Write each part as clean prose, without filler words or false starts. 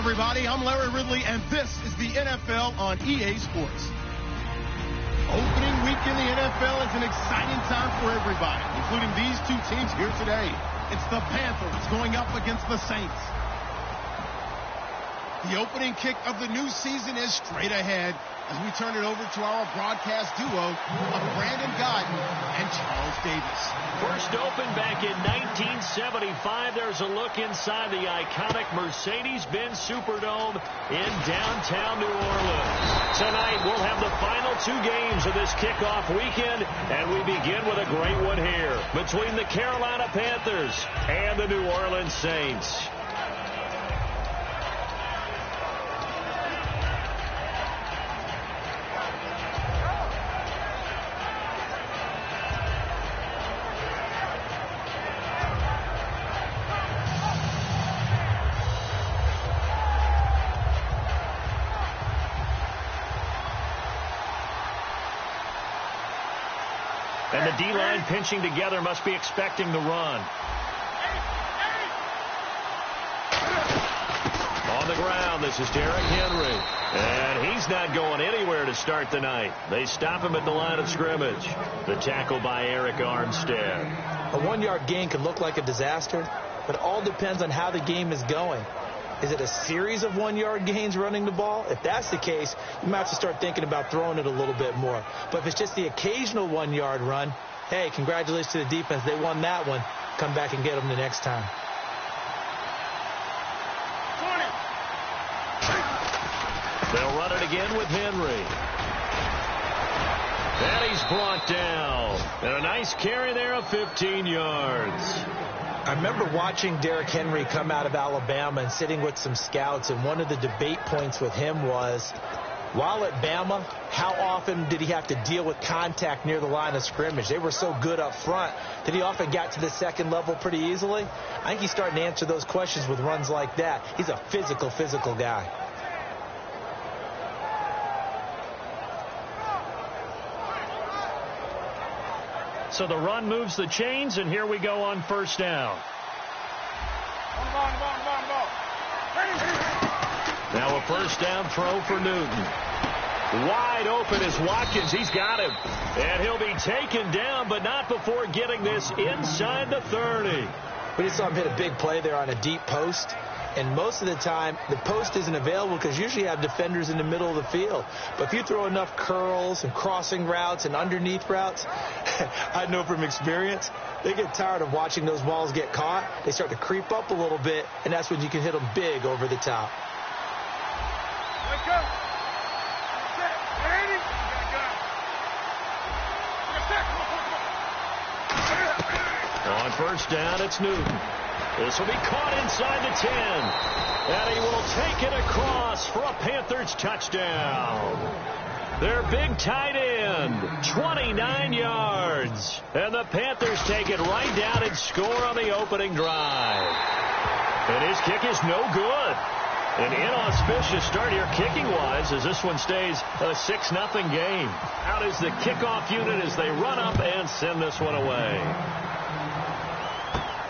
everybody. I'm Larry Ridley, and this is the NFL on EA Sports. Opening week in the NFL is an exciting time for everybody, including these two teams here today. It's the Panthers going up against the Saints. The opening kick of the new season is straight ahead as we turn it over to our broadcast duo of Brandon Guyton and Charles Davis. First opened back in 1975. There's a look inside the iconic Mercedes-Benz Superdome in downtown New Orleans. Tonight, we'll have the final two games of this kickoff weekend, and we begin with a great one here between the Carolina Panthers and the New Orleans Saints. And the D-line pinching together must be expecting the run. On the ground, this is Derrick Henry. And he's not going anywhere to start the night. They stop him at the line of scrimmage. The tackle by Eric Armstead. A one-yard gain could look like a disaster, but it all depends on how the game is going. Is it a series of one-yard gains running the ball? If that's the case, you might have to start thinking about throwing it a little bit more. But if it's just the occasional one-yard run, hey, congratulations to the defense. They won that one. Come back and get them the next time. They'll run it again with Henry. And he's brought down. And a nice carry there of 15 yards. I remember watching Derrick Henry come out of Alabama and sitting with some scouts, and one of the debate points with him was, while at Bama, how often did he have to deal with contact near the line of scrimmage? They were so good up front that he often got to the second level pretty easily. I think he's starting to answer those questions with runs like that. He's a physical guy. So the run moves the chains, and here we go on first down. Now a first down throw for Newton. Wide open is Watkins. He's got him. And he'll be taken down, but not before getting this inside the 30. We just saw him hit a big play there on a deep post. And most of the time, the post isn't available because usually you have defenders in the middle of the field. But if you throw enough curls and crossing routes and underneath routes, I know from experience, they get tired of watching those balls get caught. They start to creep up a little bit, and that's when you can hit them big over the top. On first down, it's Newton. This will be caught inside the 10. And he will take it across for a Panthers touchdown. Their big tight end, 29 yards. And the Panthers take it right down and score on the opening drive. And his kick is no good. An inauspicious start here kicking-wise as this one stays a 6-0 game. Out is the kickoff unit as they run up and send this one away.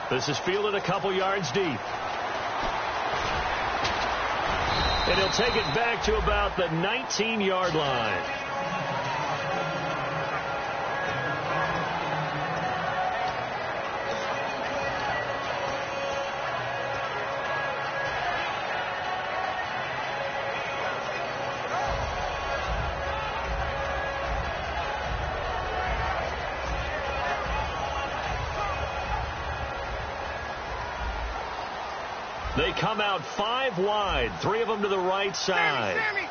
This is fielded a couple yards deep. And he'll take it back to about the 19-yard line. They come out 5 wide, 3 of them to the right side. Sammy.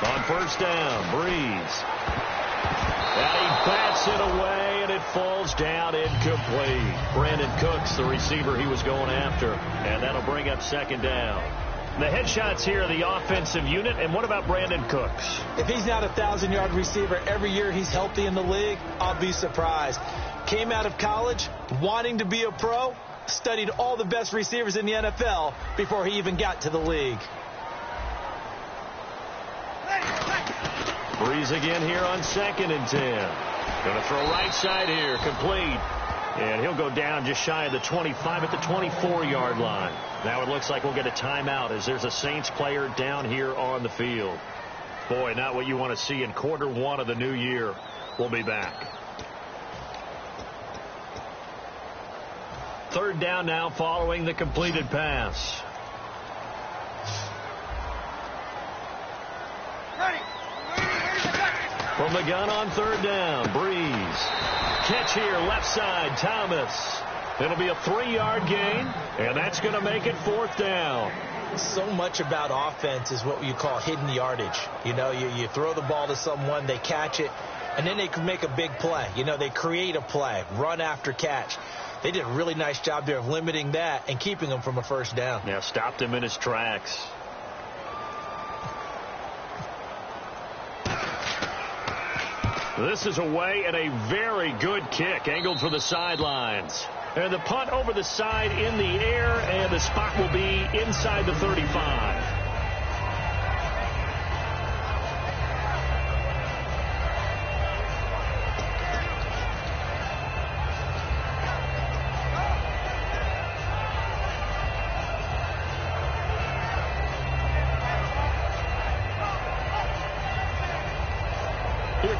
On first down, Breeze. And he bats it away, and it falls down incomplete. Brandon Cooks, the receiver he was going after, and that'll bring up second down. The headshots here are the offensive unit, and what about Brandon Cooks? If he's not a 1,000-yard receiver every year he's healthy in the league, I'll be surprised. Came out of college wanting to be a pro, studied all the best receivers in the NFL before he even got to the league. Breeze again here on 2nd and 10. Going to throw right side here, complete. And he'll go down just shy of the 25 at the 24-yard line. Now it looks like we'll get a timeout as there's a Saints player down here on the field. Boy, not what you want to see in quarter one of the new year. We'll be back. Third down now following the completed pass. From the gun on third down, Breeze. Catch here, left side, Thomas. It'll be a 3-yard gain, and that's going to make it fourth down. So much about offense is what you call hidden yardage. You know, you throw the ball to someone, they catch it, and then they can make a big play. You know, they create a play, run after catch. They did a really nice job there of limiting that and keeping him from a first down. Yeah, stopped him in his tracks. This is away and a very good kick, angled for the sidelines. And the punt over the side in the air, and the spot will be inside the 35.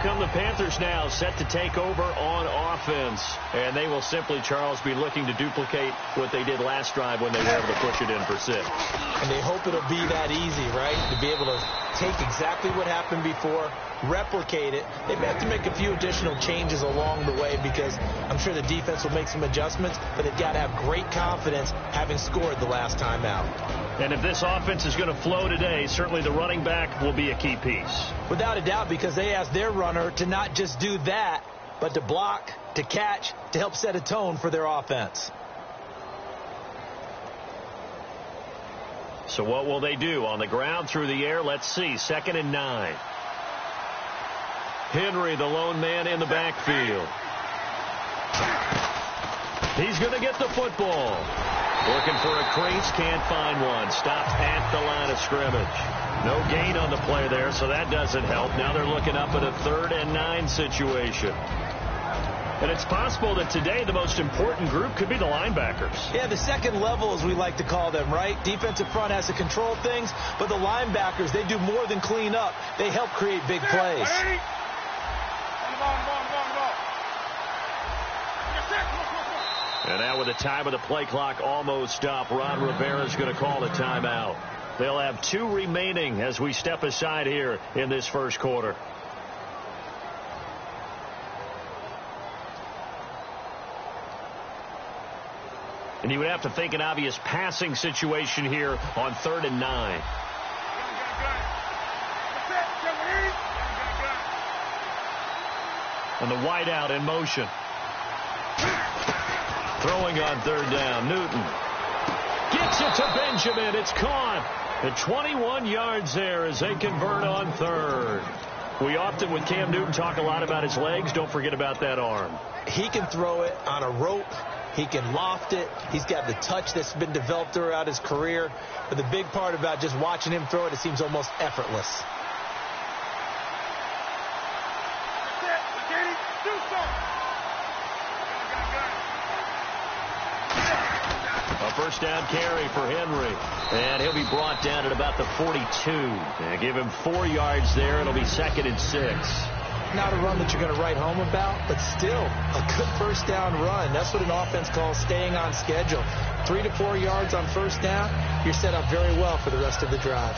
Come the Panthers now, set to take over on offense. And they will simply, Charles, be looking to duplicate what they did last drive when they were able to push it in for 6. And they hope it'll be that easy, right? To be able to take exactly what happened before, replicate it. They may have to make a few additional changes along the way because I'm sure the defense will make some adjustments, but they've got to have great confidence having scored the last time out. And if this offense is going to flow today, certainly the running back will be a key piece. Without a doubt, because they asked their runner to not just do that, but to block, to catch, to help set a tone for their offense. So what will they do? On the ground, through the air, let's see. 2nd and 9. Henry, the lone man in the backfield. He's going to get the football. Looking for a crease, can't find one. Stopped at the line of scrimmage. No gain on the play there, so that doesn't help. Now they're looking up at a 3rd and 9 situation. And it's possible that today the most important group could be the linebackers. Yeah, the second level, as we like to call them, right? Defensive front has to control things, but the linebackers, they do more than clean up. They help create big plays. And now with the time of the play clock almost up, Ron Rivera is going to call a timeout. They'll have 2 remaining as we step aside here in this first quarter. And you would have to think an obvious passing situation here on 3rd and 9. And the wideout in motion. Throwing on 3rd down, Newton. Gets it to Benjamin. It's caught. At 21 yards there as they convert on 3rd. We often, with Cam Newton, talk a lot about his legs. Don't forget about that arm. He can throw it on a rope. He can loft it. He's got the touch that's been developed throughout his career. But the big part about just watching him throw it, it seems almost effortless. A first down carry for Henry. And he'll be brought down at about the 42. And give him 4 yards there. It'll be 2nd and 6. Not a run that you're going to write home about, but still a good first down run. That's what an offense calls staying on schedule. 3 to 4 yards on first down, you're set up very well for the rest of the drive.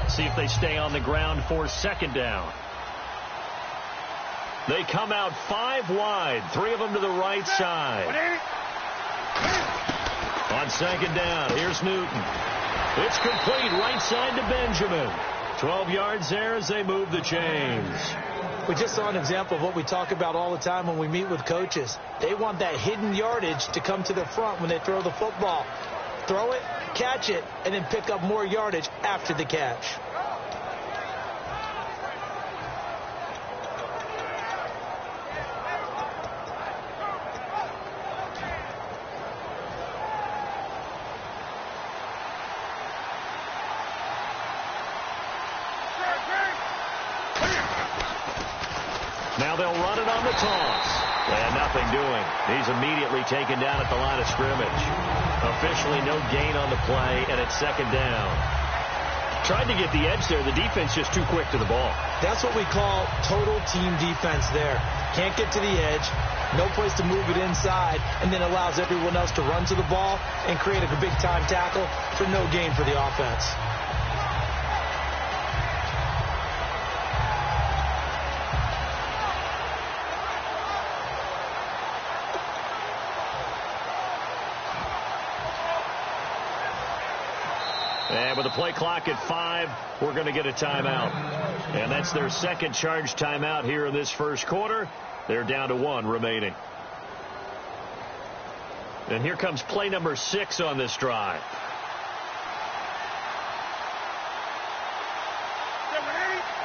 See if they stay on the ground for 2nd down. They come out 5 wide, 3 of them to the right side. On 2nd down, here's Newton. It's complete, right side to Benjamin. 12 yards there as they move the chains. We just saw an example of what we talk about all the time when we meet with coaches. They want that hidden yardage to come to the front when they throw the football. Throw it, catch it, and then pick up more yardage after the catch. they'll run it on the toss. And nothing doing. He's immediately taken down at the line of scrimmage. Officially no gain on the play, and it's second down. Tried to get the edge there. The defense just too quick to the ball. That's what we call total team defense there. Can't get to the edge, no place to move it inside, and then allows everyone else to run to the ball and create a big-time tackle for no gain for the offense. And with the play clock at 5, we're going to get a timeout. And that's their second charge timeout here in this first quarter. They're down to 1 remaining. And here comes play number 6 on this drive.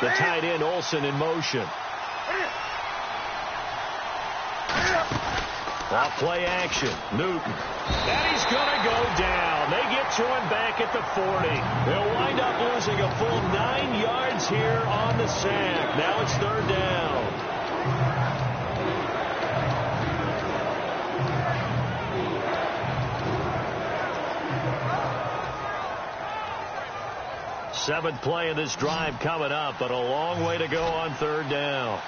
The tight end, Olsen, in motion. Off play action. Newton. And he's going to go down. They get to him back at the 40. They'll wind up losing a full 9 yards here on the sack. Now it's third down. Seventh play of this drive coming up, but a long way to go on third down.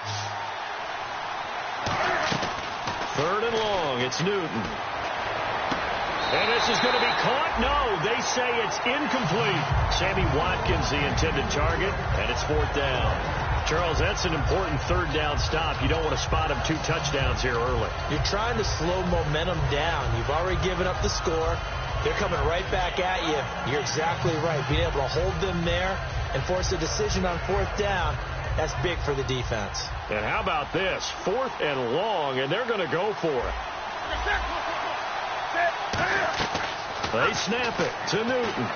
Third and long, it's Newton. And this is going to be caught. No, they say it's incomplete. Sammy Watkins, the intended target, and it's fourth down. Charles, that's an important third down stop. You don't want to spot him 2 touchdowns here early. You're trying to slow momentum down. You've already given up the score. They're coming right back at you. You're exactly right. Being able to hold them there and force a decision on fourth down, that's big for the defense. And how about this? Fourth and long, and they're going to go for it. They snap it to Newton.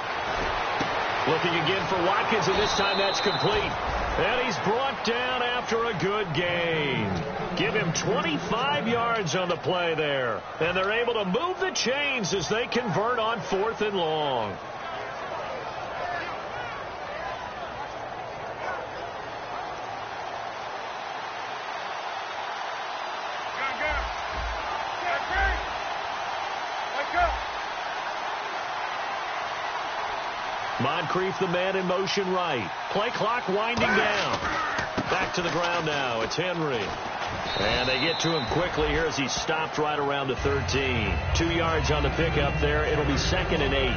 Looking again for Watkins, and this time that's complete. And he's brought down after a good gain. Give him 25 yards on the play there. And they're able to move the chains as they convert on fourth and long. Moncrief, the man in motion right. Play clock winding down. Back to the ground now. It's Henry. And they get to him quickly here as he stopped right around the 13. 2 yards on the pickup there. It'll be 2nd and 8.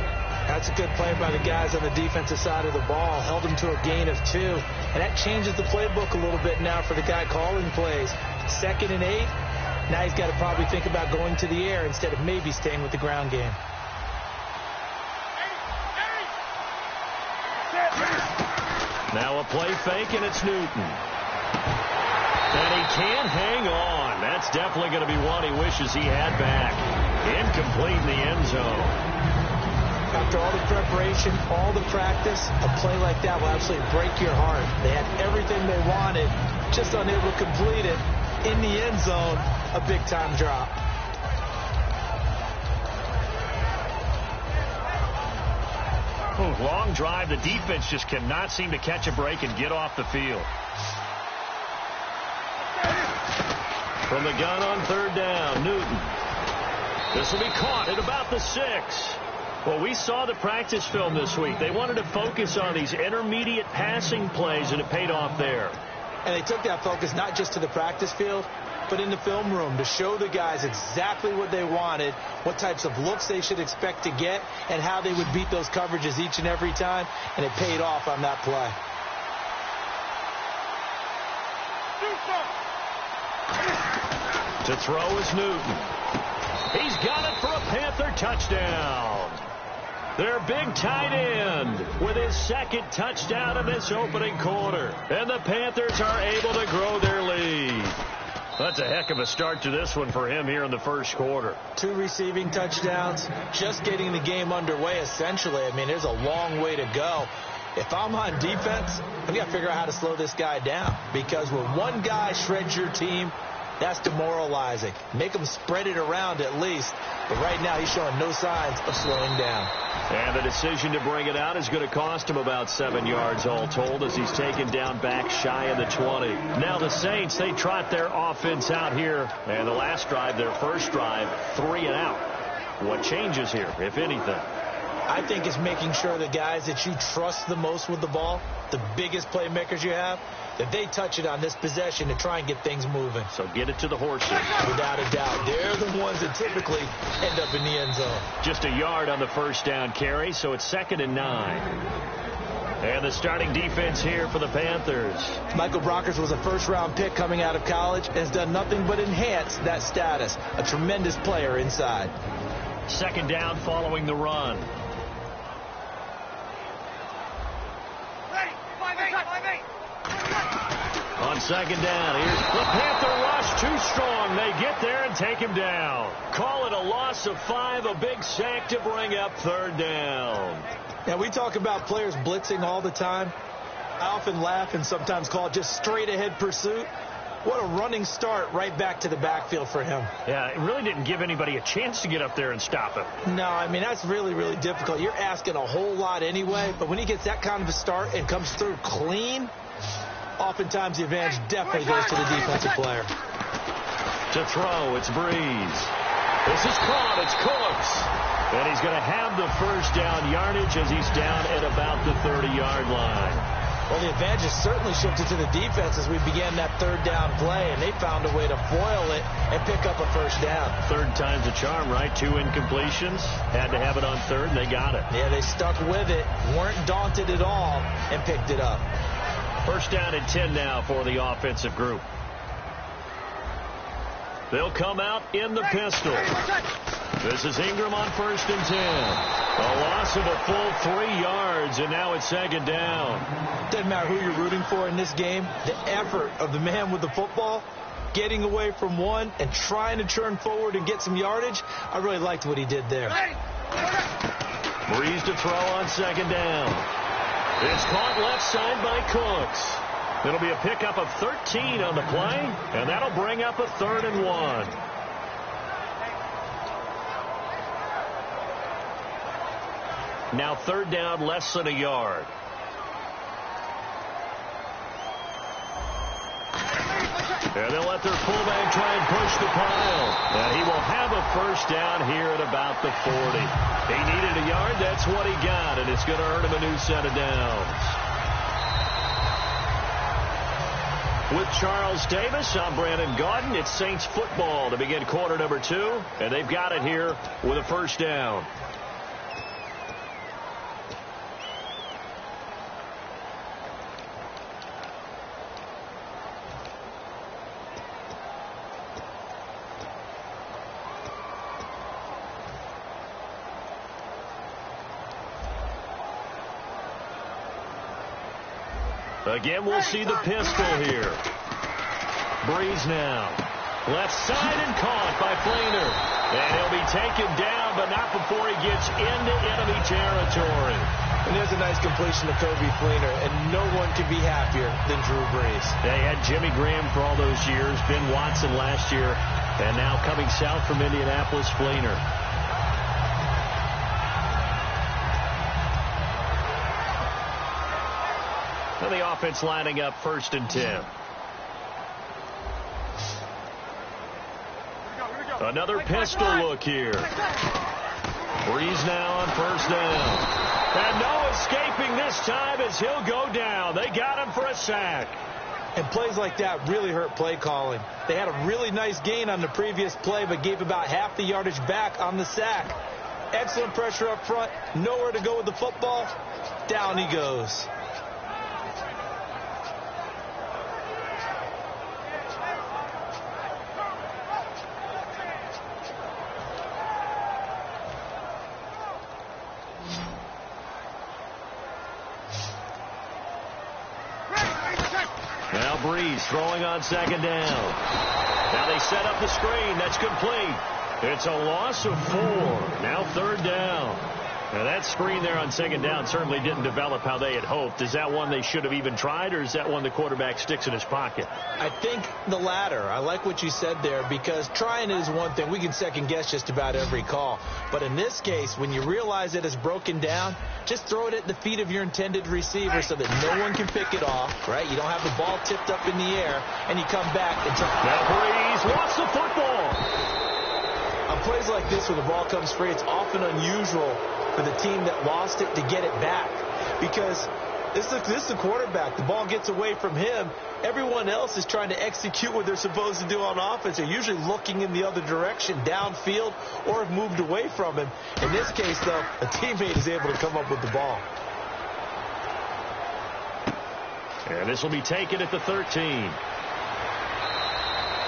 That's a good play by the guys on the defensive side of the ball. Held him to a gain of 2. And that changes the playbook a little bit now for the guy calling plays. 2nd and 8. Now he's got to probably think about going to the air instead of maybe staying with the ground game. Now a play fake, and it's Newton. And he can't hang on. That's definitely going to be one he wishes he had back. Incomplete in the end zone. After all the preparation, all the practice, a play like that will absolutely break your heart. They had everything they wanted, just unable to complete it. In the end zone, a big-time drop. Long drive. The defense just cannot seem to catch a break and get off the field. From the gun on third down, Newton. This will be caught at about the 6. Well, we saw the practice film this week. They wanted to focus on these intermediate passing plays, and it paid off there. And they took that focus not just to the practice field, but in the film room to show the guys exactly what they wanted, what types of looks they should expect to get, and how they would beat those coverages each and every time, and it paid off on that play. To throw is Newton. He's got it for a Panther touchdown. Their big tight end with his 2nd touchdown in this opening quarter. And the Panthers are able to grow their lead. That's a heck of a start to this one for him here in the first quarter. 2 receiving touchdowns, just getting the game underway essentially. I mean, there's a long way to go. If I'm on defense, I've got to figure out how to slow this guy down. Because when one guy shreds your team, That's demoralizing. Make him spread it around at least. But right now, he's showing no signs of slowing down. And the decision to bring it out is going to cost him about 7 yards all told as he's taken down back shy of the 20. Now the Saints, they trot their offense out here. And the last drive, their first drive, 3 and out. What changes here, if anything? I think it's making sure the guys that you trust the most with the ball, the biggest playmakers you have, that they touch it on this possession to try and get things moving. So get it to the horses. Without a doubt. They're the ones that typically end up in the end zone. Just a yard on the first down carry, so it's 2nd and 9. And the starting defense here for the Panthers. Michael Brockers was a first-round pick coming out of college and has done nothing but enhance that status. A tremendous player inside. 2nd down following the run. On 2nd down, here's the Panther rush, too strong. They get there and take him down. Call it a loss of 5, a big sack to bring up 3rd down. Now, we talk about players blitzing all the time. I often laugh and sometimes call it just straight-ahead pursuit. What a running start right back to the backfield for him. Yeah, it really didn't give anybody a chance to get up there and stop him. No, I mean, that's really, really difficult. You're asking a whole lot anyway, but when he gets that kind of a start and comes through clean, oftentimes the advantage definitely goes to the defensive player. To throw, it's Breeze. This is caught, it's Cooks. And he's going to have the first down yardage as he's down at about the 30-yard line. Well, the advantage has certainly shifted to the defense as we began that 3rd down play, and they found a way to foil it and pick up a first down. 3rd time's a charm, right? 2 incompletions. Had to have it on 3rd, and they got it. Yeah, they stuck with it, weren't daunted at all, and picked it up. First down and 10 now for the offensive group. They'll come out in the pistol. This is Ingram on 1st and 10. A loss of a full 3 yards, and now it's 2nd down. Doesn't matter who you're rooting for in this game. The effort of the man with the football, getting away from one and trying to turn forward and get some yardage, I really liked what he did there. Breeze to throw on 2nd down. It's caught left side by Cooks. It'll be a pickup of 13 on the play, and that'll bring up a 3rd and 1. Now 3rd down, less than a yard. And they'll let their fullback try and push the pile. And he will have a first down here at about the 40. He needed a yard. That's what he got, and it's going to earn him a new set of downs. With Charles Davis, I'm Brandon Gaudin. It's Saints football to begin quarter number 2, and they've got it here with a first down. Again, we'll see the pistol here. Breeze now. Left side and caught by Fleener. And he'll be taken down, but not before he gets into enemy territory. And there's a nice completion to Kobe Fleener, and no one can be happier than Drew Brees. They had Jimmy Graham for all those years, Ben Watson last year, and now coming south from Indianapolis, Fleener. And the offense lining up 1st and 10. Another pistol look here. Breeze now on 1st down. And no escaping this time as he'll go down. They got him for a sack. And plays like that really hurt play calling. They had a really nice gain on the previous play, but gave about half the yardage back on the sack. Excellent pressure up front. Nowhere to go with the football. Down he goes. Now Breeze throwing on 2nd down. Now they set up the screen. That's complete. It's a loss of 4. Now 3rd down. Now that screen there on second down certainly didn't develop how they had hoped. Is that one they should have even tried, or is that one the quarterback sticks in his pocket? I think the latter. I like what you said there, because trying it is one thing. We can second guess just about every call. But in this case, when you realize it is broken down, just throw it at the feet of your intended receiver so that no one can pick it off, right? You don't have the ball tipped up in the air, and you come back and try. Now Breeze wants the football. On plays like this where the ball comes free, it's often unusual for the team that lost it to get it back, because this is the quarterback. The ball gets away from him. Everyone else is trying to execute what they're supposed to do on offense. They're usually looking in the other direction, downfield, or have moved away from him. In this case, though, a teammate is able to come up with the ball. And this will be taken at the 13.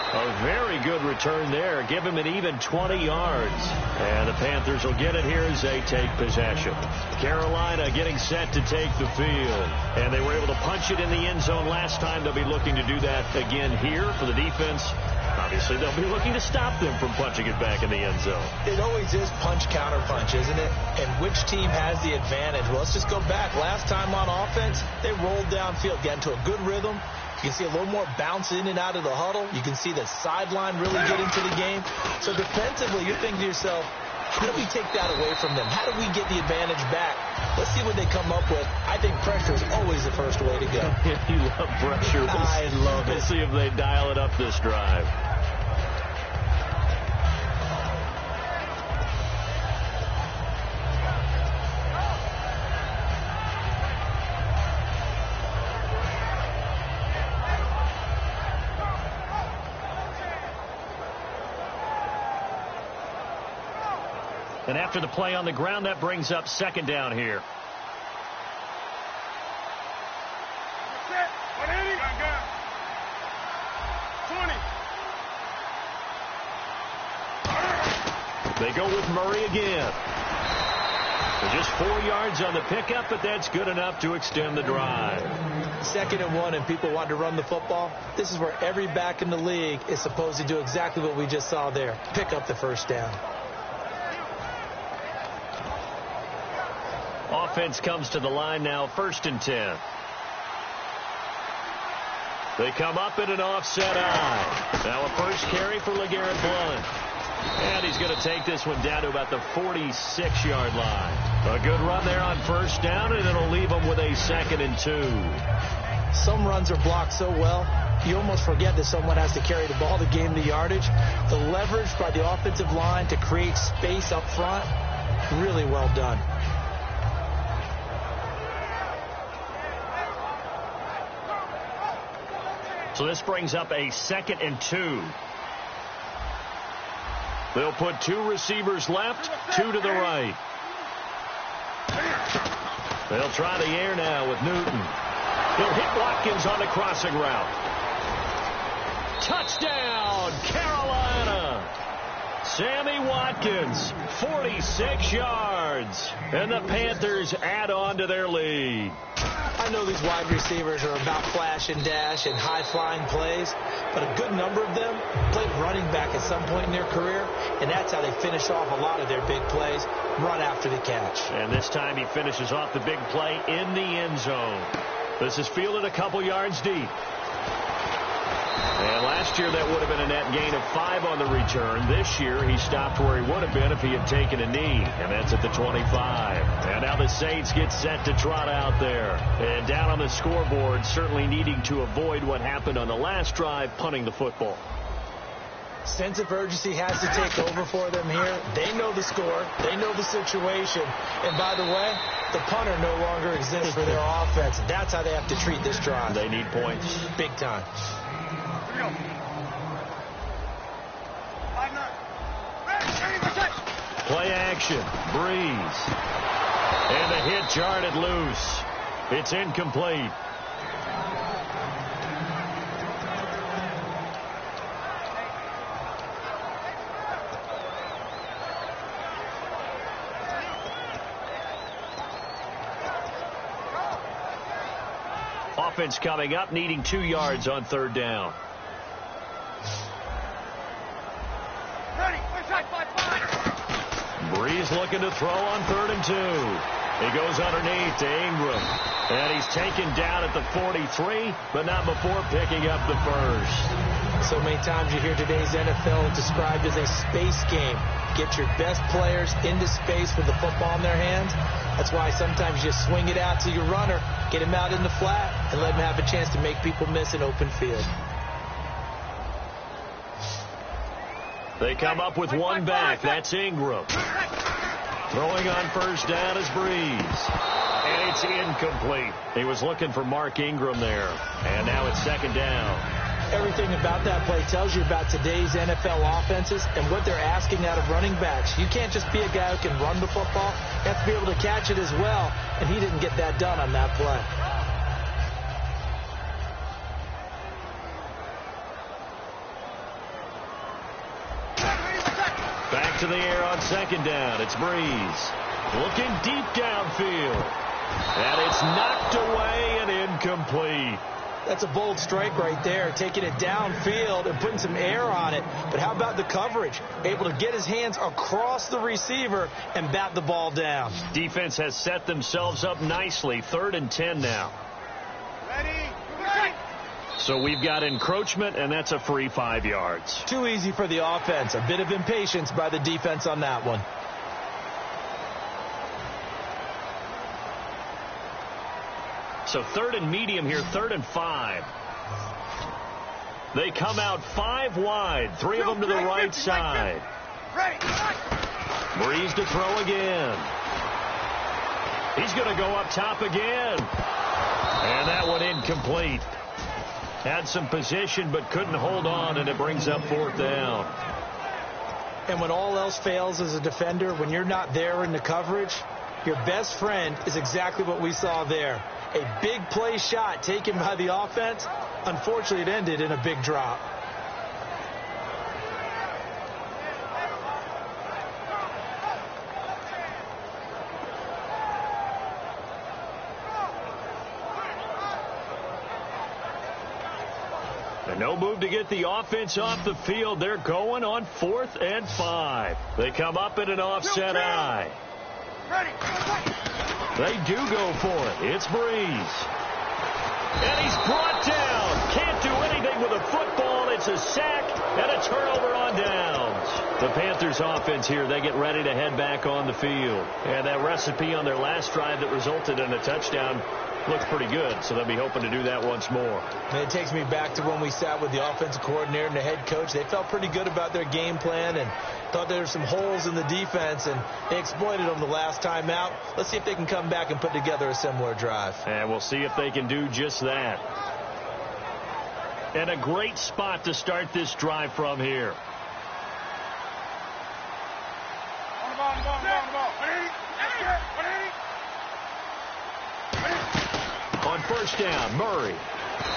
A very good return there. Give him an even 20 yards. And the Panthers will get it here as they take possession. Carolina getting set to take the field. And they were able to punch it in the end zone last time. They'll be looking to do that again here for the defense. Obviously, they'll be looking to stop them from punching it back in the end zone. It always is punch-counter-punch, isn't it? And which team has the advantage? Well, let's just go back. Last time on offense, they rolled downfield, got into a good rhythm. You can see a little more bounce in and out of the huddle. You can see the sideline really get into the game. So defensively, you're thinking to yourself, how do we take that away from them? How do we get the advantage back? Let's see what they come up with. I think pressure is always the first way to go. You love pressure. I love it. We'll see if they dial it up this drive. And after the play on the ground, that brings up second down here. They go with Murray again. They're just 4 yards on the pickup, but that's good enough to extend the drive. 2nd and 1, and people want to run the football. This is where every back in the league is supposed to do exactly what we just saw there. Pick up the first down. Offense comes to the line now, 1st and 10. They come up in an offset eye. Now a first carry for LeGarrette Blount. And he's going to take this one down to about the 46-yard line. A good run there on first down, and it'll leave them with a 2nd and 2. Some runs are blocked so well, you almost forget that someone has to carry the ball to gain the yardage. The leverage by the offensive line to create space up front, really well done. So this brings up a 2nd and 2. They'll put 2 receivers left, 2 to the right. They'll try the air now with Newton. He'll hit Watkins on the crossing route. Touchdown, Carolina! Sammy Watkins, 46 yards. And the Panthers add on to their lead. I know these wide receivers are about flash and dash and high-flying plays, but a good number of them played running back at some point in their career, and that's how they finish off a lot of their big plays, run after the catch. And this time he finishes off the big play in the end zone. This is fielded a couple yards deep. And last year that would have been a net gain of 5 on the return. This year he stopped where he would have been if he had taken a knee, and that's at the 25. And now the Saints get set to trot out there. And down on the scoreboard, certainly needing to avoid what happened on the last drive, punting the football. Sense of urgency has to take over for them here. They know the score. They know the situation. And by the way, the punter no longer exists for their offense. That's how they have to treat this drive. They need points. Big time. Play action. Breeze. And the hit jarred loose. It's incomplete. Offense coming up, needing 2 yards on 3rd down. Breeze looking to throw on 3rd and 2. He goes underneath to Ingram. And he's taken down at the 43, but not before picking up the first. So many times you hear today's NFL described as a space game. Get your best players into space with the football in their hands. That's why sometimes you swing it out to your runner, get him out in the flat, and let him have a chance to make people miss an open field. They come up with one back. That's Ingram. Throwing on 1st down is Breeze. And it's incomplete. He was looking for Mark Ingram there. And now it's 2nd down. Everything about that play tells you about today's NFL offenses and what they're asking out of running backs. You can't just be a guy who can run the football. You have to be able to catch it as well. And he didn't get that done on that play. Back to the air on 2nd down. It's Breeze. Looking deep downfield. And it's knocked away and incomplete. That's a bold strike right there, taking it downfield and putting some air on it. But how about the coverage? Able to get his hands across the receiver and bat the ball down. Defense has set themselves up nicely. 3rd and 10 now. Ready. So we've got encroachment, and that's a free 5 yards. Too easy for the offense. A bit of impatience by the defense on that one. So 3rd and medium here, 3rd and 5. They come out 5 wide, 3 of them to the right side. Breeze to throw again. He's going to go up top again. And that one incomplete. Had some position but couldn't hold on, and it brings up 4th down. And when all else fails as a defender, when you're not there in the coverage, your best friend is exactly what we saw there. A big play shot taken by the offense. Unfortunately, it ended in a big drop. And no move to get the offense off the field. They're going on 4th and 5. They come up in an offset eye. They do go for it. It's Breeze. And he's brought down. Can't do anything with a football. It's a sack and a turnover on downs. The Panthers offense here, they get ready to head back on the field. And that recipe on their last drive that resulted in a touchdown looks pretty good, so they'll be hoping to do that once more. And it takes me back to when we sat with the offensive coordinator and the head coach. They felt pretty good about their game plan and thought there were some holes in the defense, and they exploited them the last time out. Let's see if they can come back and put together a similar drive. And we'll see if they can do just that. And a great spot to start this drive from here. On 1st down, Murray.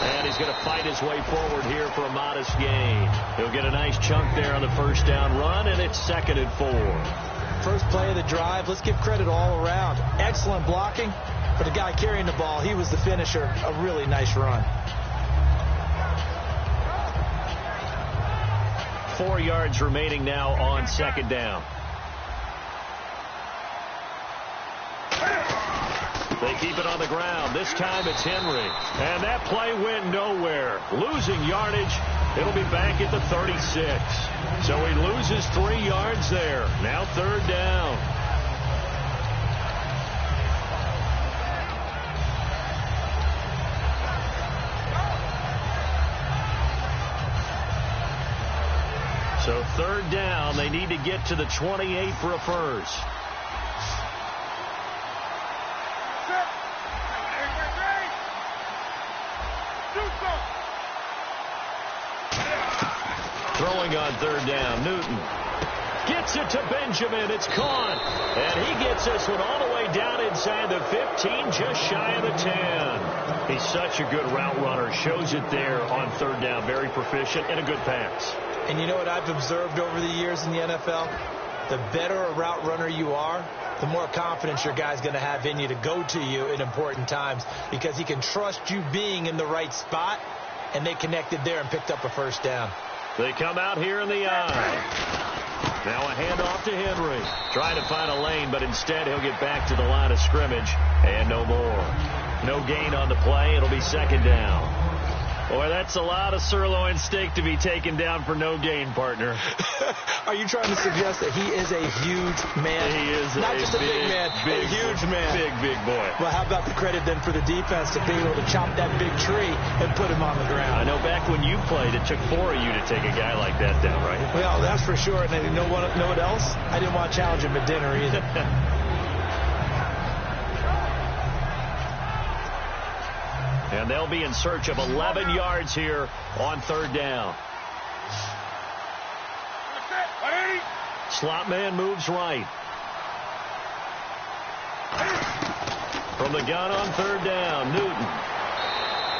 And he's going to fight his way forward here for a modest gain. He'll get a nice chunk there on the 1st down run, and it's 2nd and 4. First play of the drive. Let's give credit all around. Excellent blocking. For the guy carrying the ball, he was the finisher. A really nice run. 4 yards remaining now on 2nd down. They keep it on the ground. This time it's Henry. And that play went nowhere. Losing yardage. It'll be back at the 36. So he loses 3 yards there. Now 3rd down. So 3rd down. They need to get to the 28 for a first. Throwing on 3rd down, Newton gets it to Benjamin. It's caught, and he gets this one all the way down inside the 15, just shy of the 10. He's such a good route runner. Shows it there on 3rd down. Very proficient and a good pass. And you know what I've observed over the years in the NFL? The better a route runner you are, the more confidence your guy's going to have in you to go to you in important times, because he can trust you being in the right spot, and they connected there and picked up a 1st down. They come out here in the eye. Now a handoff to Henry. Trying to find a lane, but instead he'll get back to the line of scrimmage. And no more. No gain on the play. It'll be second down. Boy, that's a lot of sirloin steak to be taken down for no gain, partner. Are you trying to suggest that he is a huge man? He is not just a big man, a huge man. Big boy. Well, how about the credit then for the defense to be able to chop that big tree and put him on the ground? I know back when you played, it took 4 of you to take a guy like that down, right? Well, that's for sure. And you know what else? I didn't want to challenge him at dinner either. And they'll be in search of 11 yards here on third down. Slot man moves right. From the gun on third down, Newton.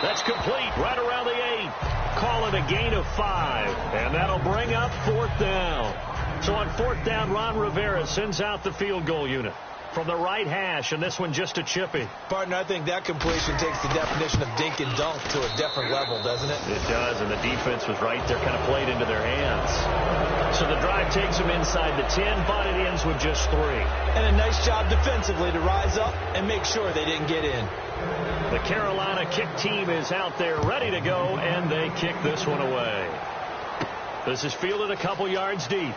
That's complete right around the 8. Call it a gain of 5. And that'll bring up fourth down. So on fourth down, Ron Rivera sends out the field goal unit from the right hash, and this one just a chippy. Partner, I think that completion takes the definition of dink and dunk to a different level, doesn't it? It does, and the defense was right there, kind of played into their hands. So the drive takes them inside the 10, but it ends with just 3. And a nice job defensively to rise up and make sure they didn't get in. The Carolina kick team is out there ready to go, and they kick this one away. This is fielded a couple yards deep.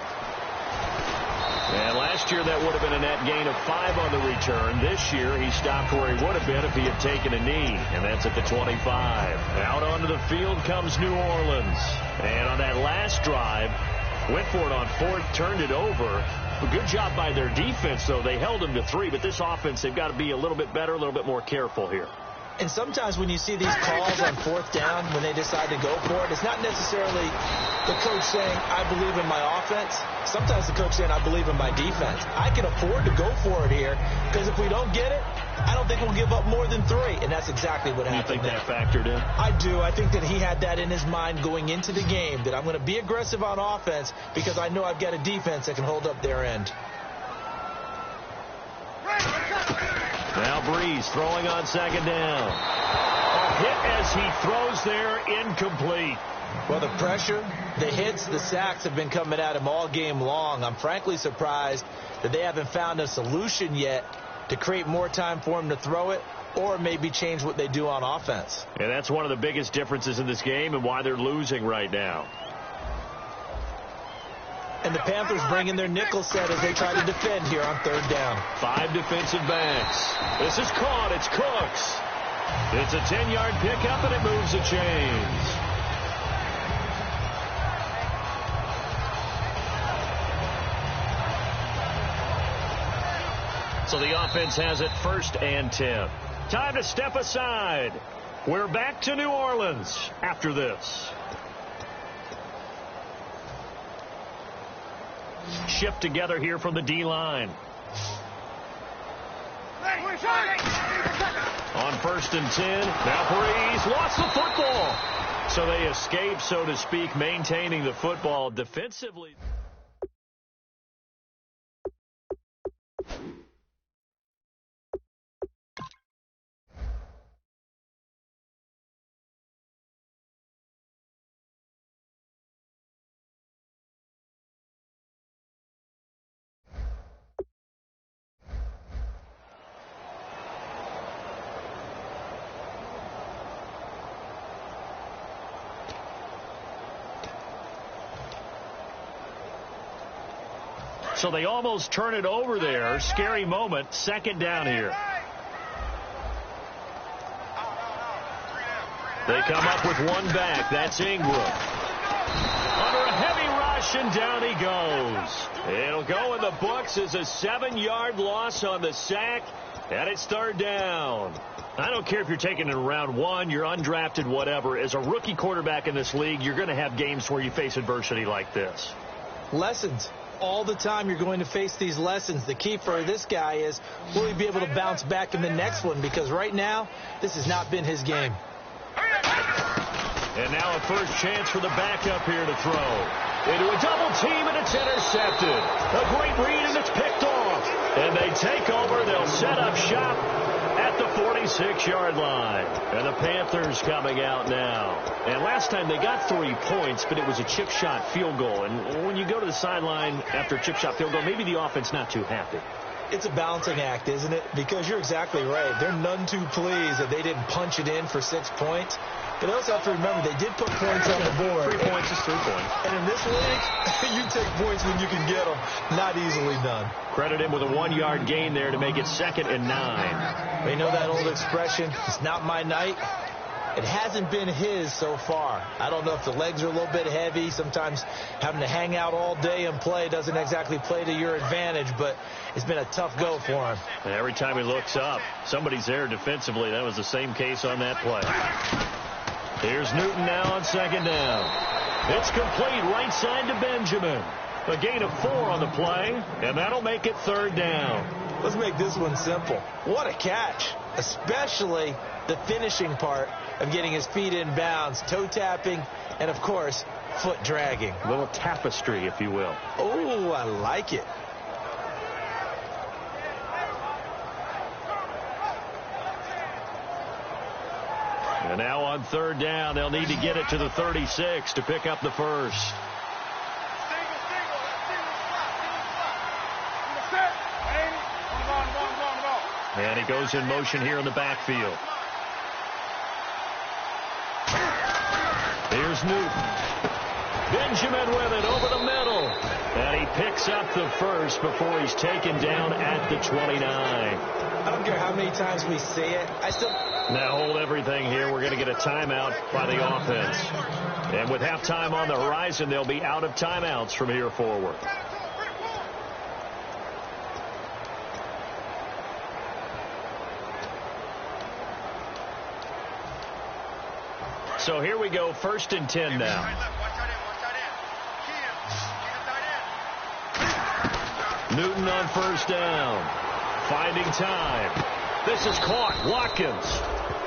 And last year that would have been a net gain of 5 on the return. This year he stopped where he would have been if he had taken a knee. And that's at the 25. Out onto the field comes New Orleans. And on that last drive, went for it on fourth, turned it over. A good job by their defense, though. They held him to 3. But this offense, they've got to be a little bit better, a little bit more careful here. And sometimes when you see these calls on fourth down, when they decide to go for it, it's not necessarily the coach saying, I believe in my offense. Sometimes the coach saying, I believe in my defense. I can afford to go for it here because if we don't get it, I don't think we'll give up more than 3. And that's exactly what happened. You think that factored in? I do. I think that he had that in his mind going into the game, that I'm going to be aggressive on offense because I know I've got a defense that can hold up their end. Now Breeze throwing on second down. A hit as he throws there, incomplete. Well, the pressure, the hits, the sacks have been coming at him all game long. I'm frankly surprised that they haven't found a solution yet to create more time for him to throw it or maybe change what they do on offense. And that's one of the biggest differences in this game and why they're losing right now. And the Panthers bring in their nickel set as they try to defend here on third down. 5 defensive backs. This is caught. It's Cooks. It's a 10-yard pickup, and it moves the chains. So the offense has it 1st and 10. Time to step aside. We're back to New Orleans after this. Shift together here from the D-line. On 1st and 10. Now Breeze lost the football. So they escape, so to speak, maintaining the football defensively. So they almost turn it over there. Scary moment. 2nd down here. They come up with one back. That's Ingram. Under a heavy rush, and down he goes. It'll go in the books as a 7-yard loss on the sack, and it's 3rd down. I don't care if you're taking it in round 1, you're undrafted, whatever. As a rookie quarterback in this league, you're going to have games where you face adversity like this. Lessons. All the time you're going to face these lessons. The key for this guy is, will he be able to bounce back in the next one? Because right now, this has not been his game. And now a first chance for the backup here to throw. Into a double team, and it's intercepted. A great read, and it's picked off. And they take over. They'll set up shop at the 40. 26-yard line. And the Panthers coming out now. And last time they got 3 points, but it was a chip shot field goal. And when you go to the sideline after a chip shot field goal, maybe the offense not too happy. It's a balancing act, isn't it? Because you're exactly right. They're none too pleased that they didn't punch it in for 6 points. But they also have to remember they did put points on the board. 3 points is 3 points. And in this league, you take points when you can get them. Not easily done. Credit him with a 1-yard gain there to make it 2nd and 9. You know that old expression, it's not my night. It hasn't been his so far. I don't know if the legs are a little bit heavy. Sometimes having to hang out all day and play doesn't exactly play to your advantage, but it's been a tough go for him. And every time he looks up, somebody's there defensively. That was the same case on that play. Here's Newton now on 2nd down. It's complete right side to Benjamin. A gain of 4 on the play, and that'll make it 3rd down. Let's make this one simple. What a catch, especially the finishing part of getting his feet in bounds, toe tapping, and, of course, foot dragging. A little tapestry, if you will. Oh, I like it. And now on 3rd down, they'll need to get it to the 36 to pick up the first. And he goes in motion here in the backfield. Here's Newton. Benjamin with it over the middle. And he picks up the first before he's taken down at the 29. I don't care how many times we see it. Now hold everything here. We're going to get a timeout by the offense. And with halftime on the horizon, they'll be out of timeouts from here forward. So here we go, 1st and 10 now. Newton on 1st down. Finding time. This is caught. Watkins.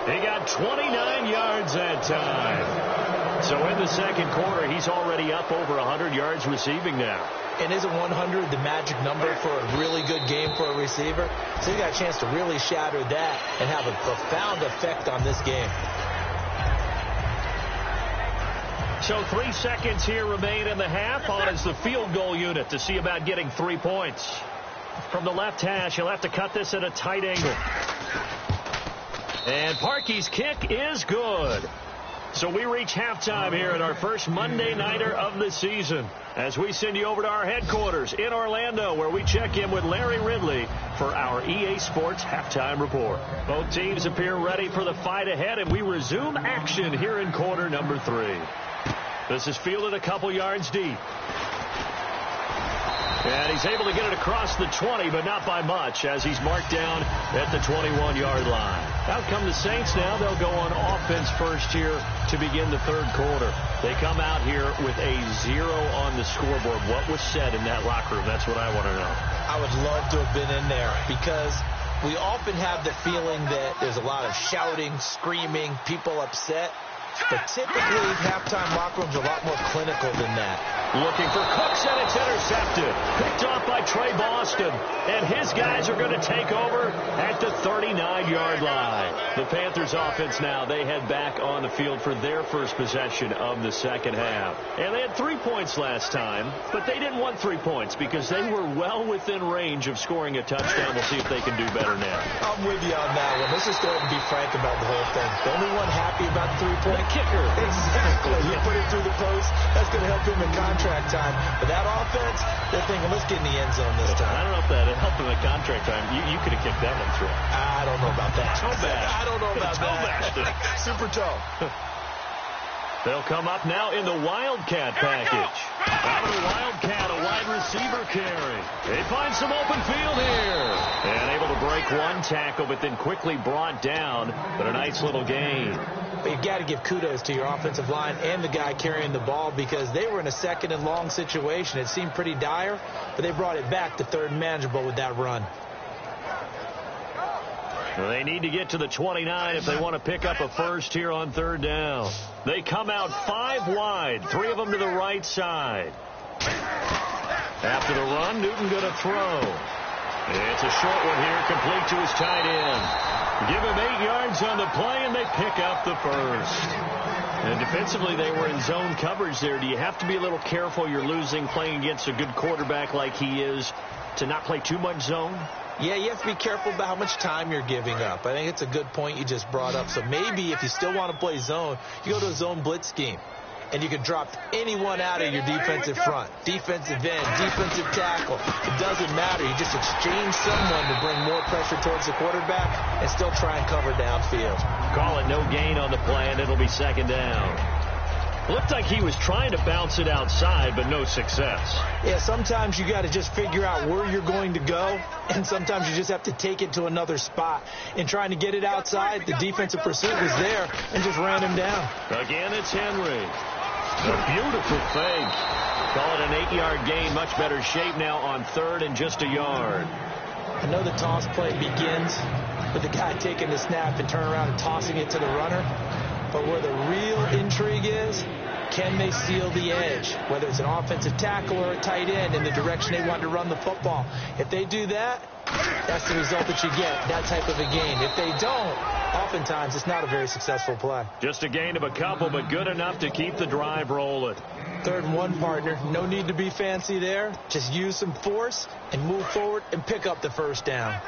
He got 29 yards that time. So in the 2nd quarter, he's already up over 100 yards receiving now. And isn't 100 the magic number for a really good game for a receiver? So he got a chance to really shatter that and have a profound effect on this game. So 3 seconds here remain in the half. On is the field goal unit to see about getting 3 points. From the left hash, he'll have to cut this at a tight angle. And Parkey's kick is good. So we reach halftime here at our first Monday Nighter of the season as we send you over to our headquarters in Orlando, where we check in with Larry Ridley for our EA Sports Halftime Report. Both teams appear ready for the fight ahead, and we resume action here in quarter number 3. This is fielded a couple yards deep. And he's able to get it across the 20, but not by much, as he's marked down at the 21-yard line. Out come the Saints now. They'll go on offense first here to begin the 3rd quarter. They come out here with a 0 on the scoreboard. What was said in that locker room? That's what I want to know. I would love to have been in there, because we often have the feeling that there's a lot of shouting, screaming, people upset. But typically, halftime locker rooms are a lot more clinical than that. Looking for Cooks, and it's intercepted. Picked off by Trey Boston. And his guys are going to take over at the 39-yard line. The Panthers offense now, they head back on the field for their first possession of the 2nd half. And they had 3 points last time, but they didn't want 3 points because they were well within range of scoring a touchdown. We'll see if they can do better now. I'm with you on that one. Let's just go ahead and be frank about the whole thing. The only one happy about the 3-point kicker. Exactly. You put it through the post. That's going to help him in contract time. But that offense, they're thinking, let's get in the end zone this time. I don't know if that helped him in contract time. You could have kicked that one through. I don't know about that. Toe bash. I don't know about that. Super toe. They'll come up now in the Wildcat package. Out of the Wildcat, a wide receiver carry. They find some open field here. And able to break one tackle, but then quickly brought down. But a nice little gain. But you've got to give kudos to your offensive line and the guy carrying the ball, because they were in a 2nd and long situation. It seemed pretty dire, but they brought it back to 3rd and manageable with that run. Well, they need to get to the 29 if they want to pick up a first here on 3rd down. They come out 5 wide, 3 of them to the right side. After the run, Newton going to throw. It's a short one here, complete to his tight end. Give him 8 yards on the play, and they pick up the first. And defensively, they were in zone coverage there. Do you have to be a little careful? You're losing playing against a good quarterback like he is to not play too much zone? Yeah, you have to be careful about how much time you're giving up. I think it's a good point you just brought up. So maybe if you still want to play zone, you go to a zone blitz scheme. And you can drop anyone out of your defensive front. Defensive end, defensive tackle. It doesn't matter. You just exchange someone to bring more pressure towards the quarterback and still try and cover downfield. Call it no gain on the play, and it'll be second down. Looked like he was trying to bounce it outside, but no success. Yeah, sometimes you got to just figure out where you're going to go, and sometimes you just have to take it to another spot. In trying to get it outside, the defensive pursuit was there and just ran him down. Again, it's Henry. A beautiful fake. Call it an 8-yard gain. Much better shape now on third and just a yard. I know the toss play begins with the guy taking the snap and turning around and tossing it to the runner. But where the real intrigue is, can they seal the edge? Whether it's an offensive tackle or a tight end in the direction they want to run the football. If they do that, that's the result that you get, that type of a game. If they don't, oftentimes it's not a very successful play. Just a gain of a couple, but good enough to keep the drive rolling. 3rd and 1, partner. No need to be fancy there. Just use some force and move forward and pick up the first down.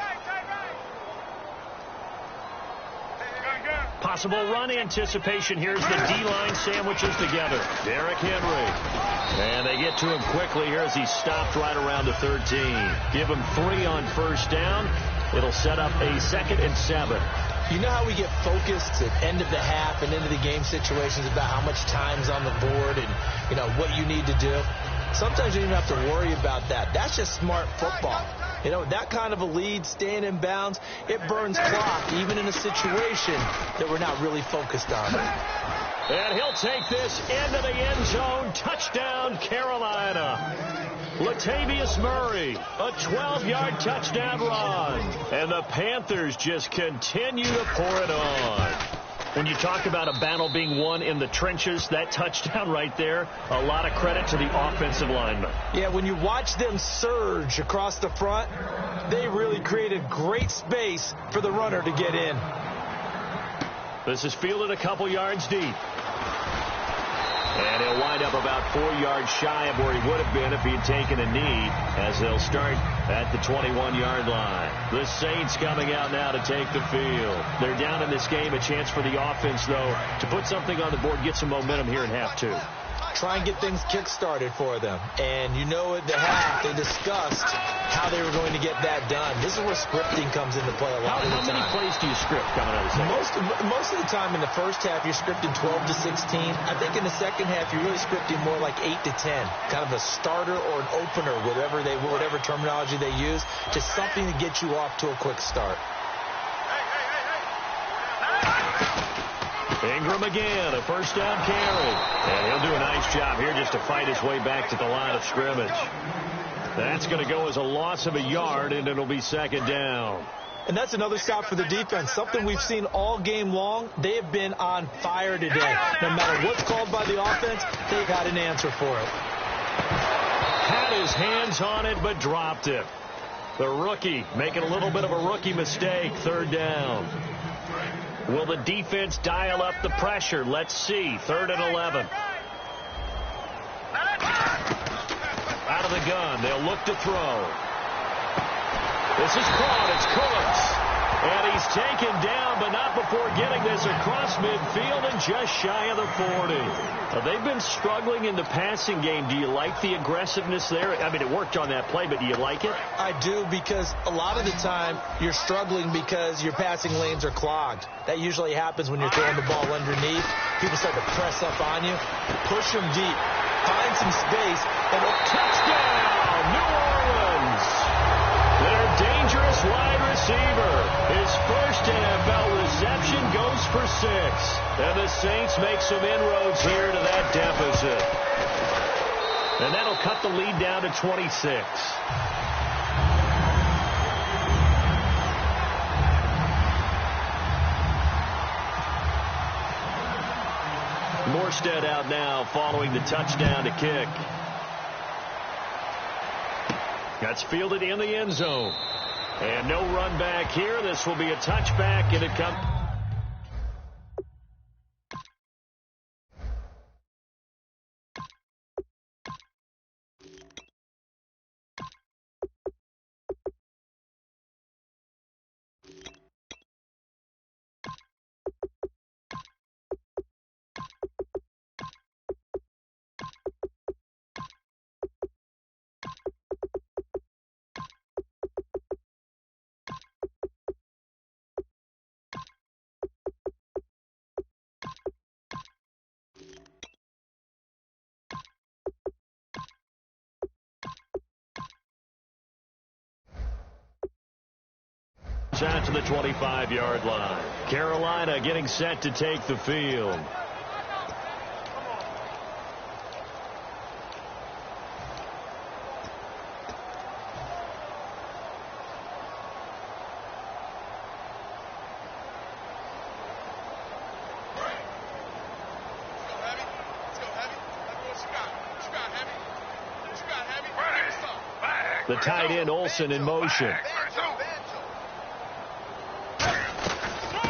Possible run anticipation. Here's the D-line sandwiches together. Derrick Henry. And they get to him quickly here as he's stopped right around the 13. Give him 3 on first down. It'll set up a 2nd and 7. You know how we get focused at end of the half and into the game situations about how much time's on the board and, you know, what you need to do? Sometimes you don't even have to worry about that. That's just smart football. You know, that kind of a lead, staying in bounds, it burns clock, even in a situation that we're not really focused on. And he'll take this into the end zone. Touchdown, Carolina. Latavius Murray, a 12-yard touchdown run. And the Panthers just continue to pour it on. When you talk about a battle being won in the trenches, that touchdown right there, a lot of credit to the offensive linemen. Yeah, when you watch them surge across the front, they really created great space for the runner to get in. This is fielded a couple yards deep. And he'll wind up about 4 yards shy of where he would have been if he had taken a knee, as they'll start at the 21-yard line. The Saints coming out now to take the field. They're down in this game. A chance for the offense, though, to put something on the board, get some momentum here in half 2. Try and get things kick-started for them. And you know at the half, they discussed how they were going to get that done. This is where scripting comes into play a lot of the time. How many plays do you script coming out of the second? Most of the time in the first half, you're scripting 12 to 16. I think in the second half, you're really scripting more like 8 to 10. Kind of a starter or an opener, whatever terminology they use. Just something to get you off to a quick start. Ingram again, a first down carry. And he'll do a nice job here just to fight his way back to the line of scrimmage. That's going to go as a loss of a yard, and it'll be second down. And that's another stop for the defense. Something we've seen all game long. They have been on fire today. No matter what's called by the offense, they've had an answer for it. Had his hands on it, but dropped it. The rookie making a little bit of a rookie mistake. 3rd down. Will the defense dial up the pressure? Let's see. 3rd and 11. Out of the gun. They'll look to throw. This is caught. It's Cooks. And he's taken down, but not before getting this across midfield and just shy of the 40. They've been struggling in the passing game. Do you like the aggressiveness there? I mean, it worked on that play, but do you like it? I do, because a lot of the time you're struggling because your passing lanes are clogged. That usually happens when you're throwing the ball underneath. People start to press up on you. Push them deep. Find some space. And a touchdown, New Orleans. Their dangerous wide receiver. His first NFL reception goes for 6. And the Saints make some inroads here to that deficit. And that'll cut the lead down to 26. Morstead out now following the touchdown to kick. That's fielded in the end zone. And no run back here. This will be a touchback, and it comes. Out to the 25-yard line. Carolina getting set to take the field. The tight end Olsen in motion.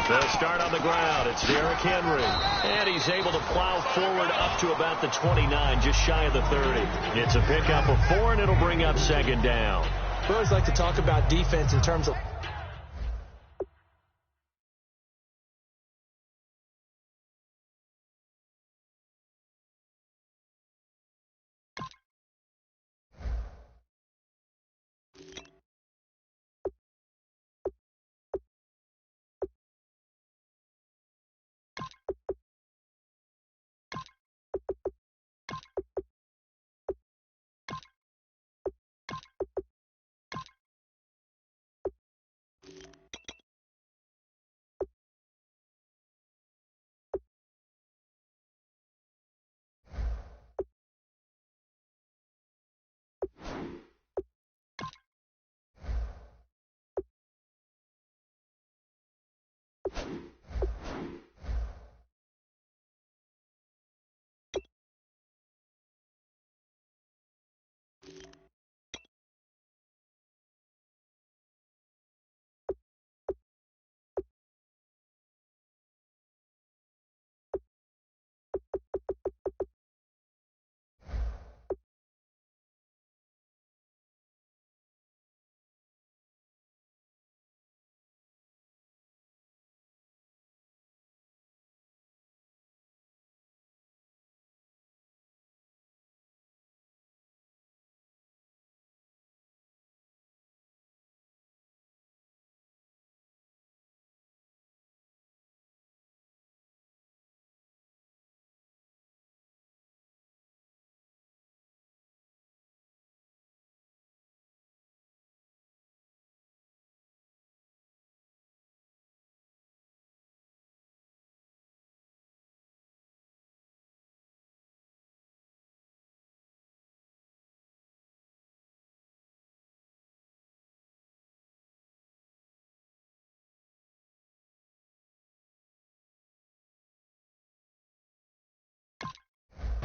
They'll start on the ground. It's Derrick Henry. And he's able to plow forward up to about the 29, just shy of the 30. It's a pickup of 4, and it'll bring up second down. We always like to talk about defense in terms of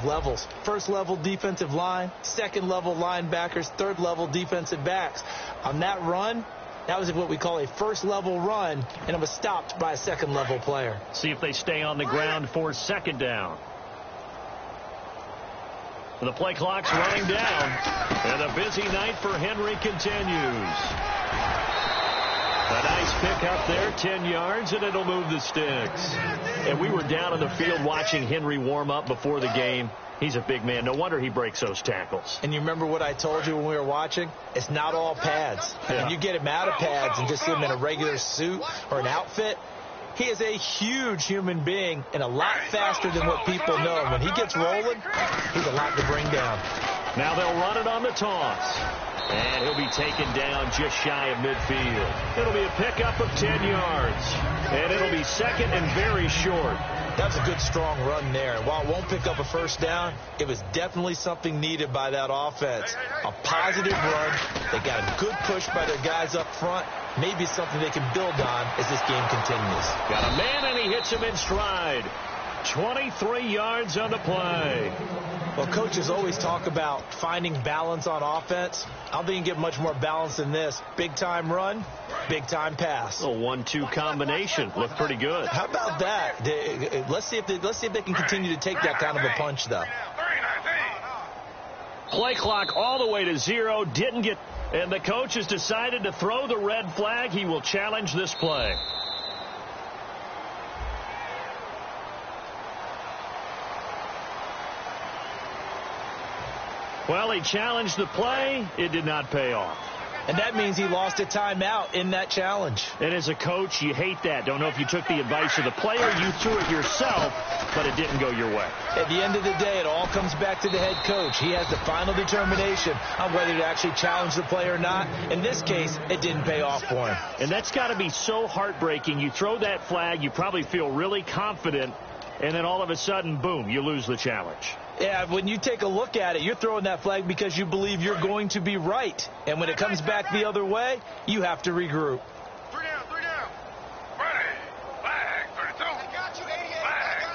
levels. First level defensive line, second level linebackers, third level defensive backs. On that run, that was what we call a first level run, and it was stopped by a second level player. See if they stay on the ground for second down. The play clock's running down, and a busy night for Henry continues. A nice pickup there, 10 yards, and it'll move the sticks. And we were down in the field watching Henry warm up before the game. He's a big man. No wonder he breaks those tackles. And you remember what I told you when we were watching? It's not all pads. Yeah. If you get him out of pads and just put him in a regular suit or an outfit, he is a huge human being and a lot faster than what people know. And when he gets rolling, he's a lot to bring down. Now they'll run it on the toss. And he'll be taken down just shy of midfield. It'll be a pickup of 10 yards. And it'll be second and very short. That was a good, strong run there. And while it won't pick up a first down, it was definitely something needed by that offense. A positive run. They got a good push by their guys up front. Maybe something they can build on as this game continues. Got a man, and he hits him in stride. 23 yards on the play. Well, coaches always talk about finding balance on offense. I don't think you can get much more balance than this. Big-time run, big-time pass. A 1-2 combination. Looked pretty good. How about that? Let's see if they can continue to take that kind of a punch, though. Play clock all the way to 0. Didn't get... And the coach has decided to throw the red flag. He will challenge this play. Well, he challenged the play. It did not pay off. And that means he lost a timeout in that challenge. And as a coach, you hate that. Don't know if you took the advice of the player, you threw it yourself, but it didn't go your way. At the end of the day, it all comes back to the head coach. He has the final determination on whether to actually challenge the play or not. In this case, it didn't pay off for him. And that's got to be so heartbreaking. You throw that flag, you probably feel really confident, and then all of a sudden, boom, you lose the challenge. Yeah, when you take a look at it, you're throwing that flag because you believe you're going to be right. And when it comes back the other way, you have to regroup. 3 down. Ready. Flag 32. I got you, 88. Flag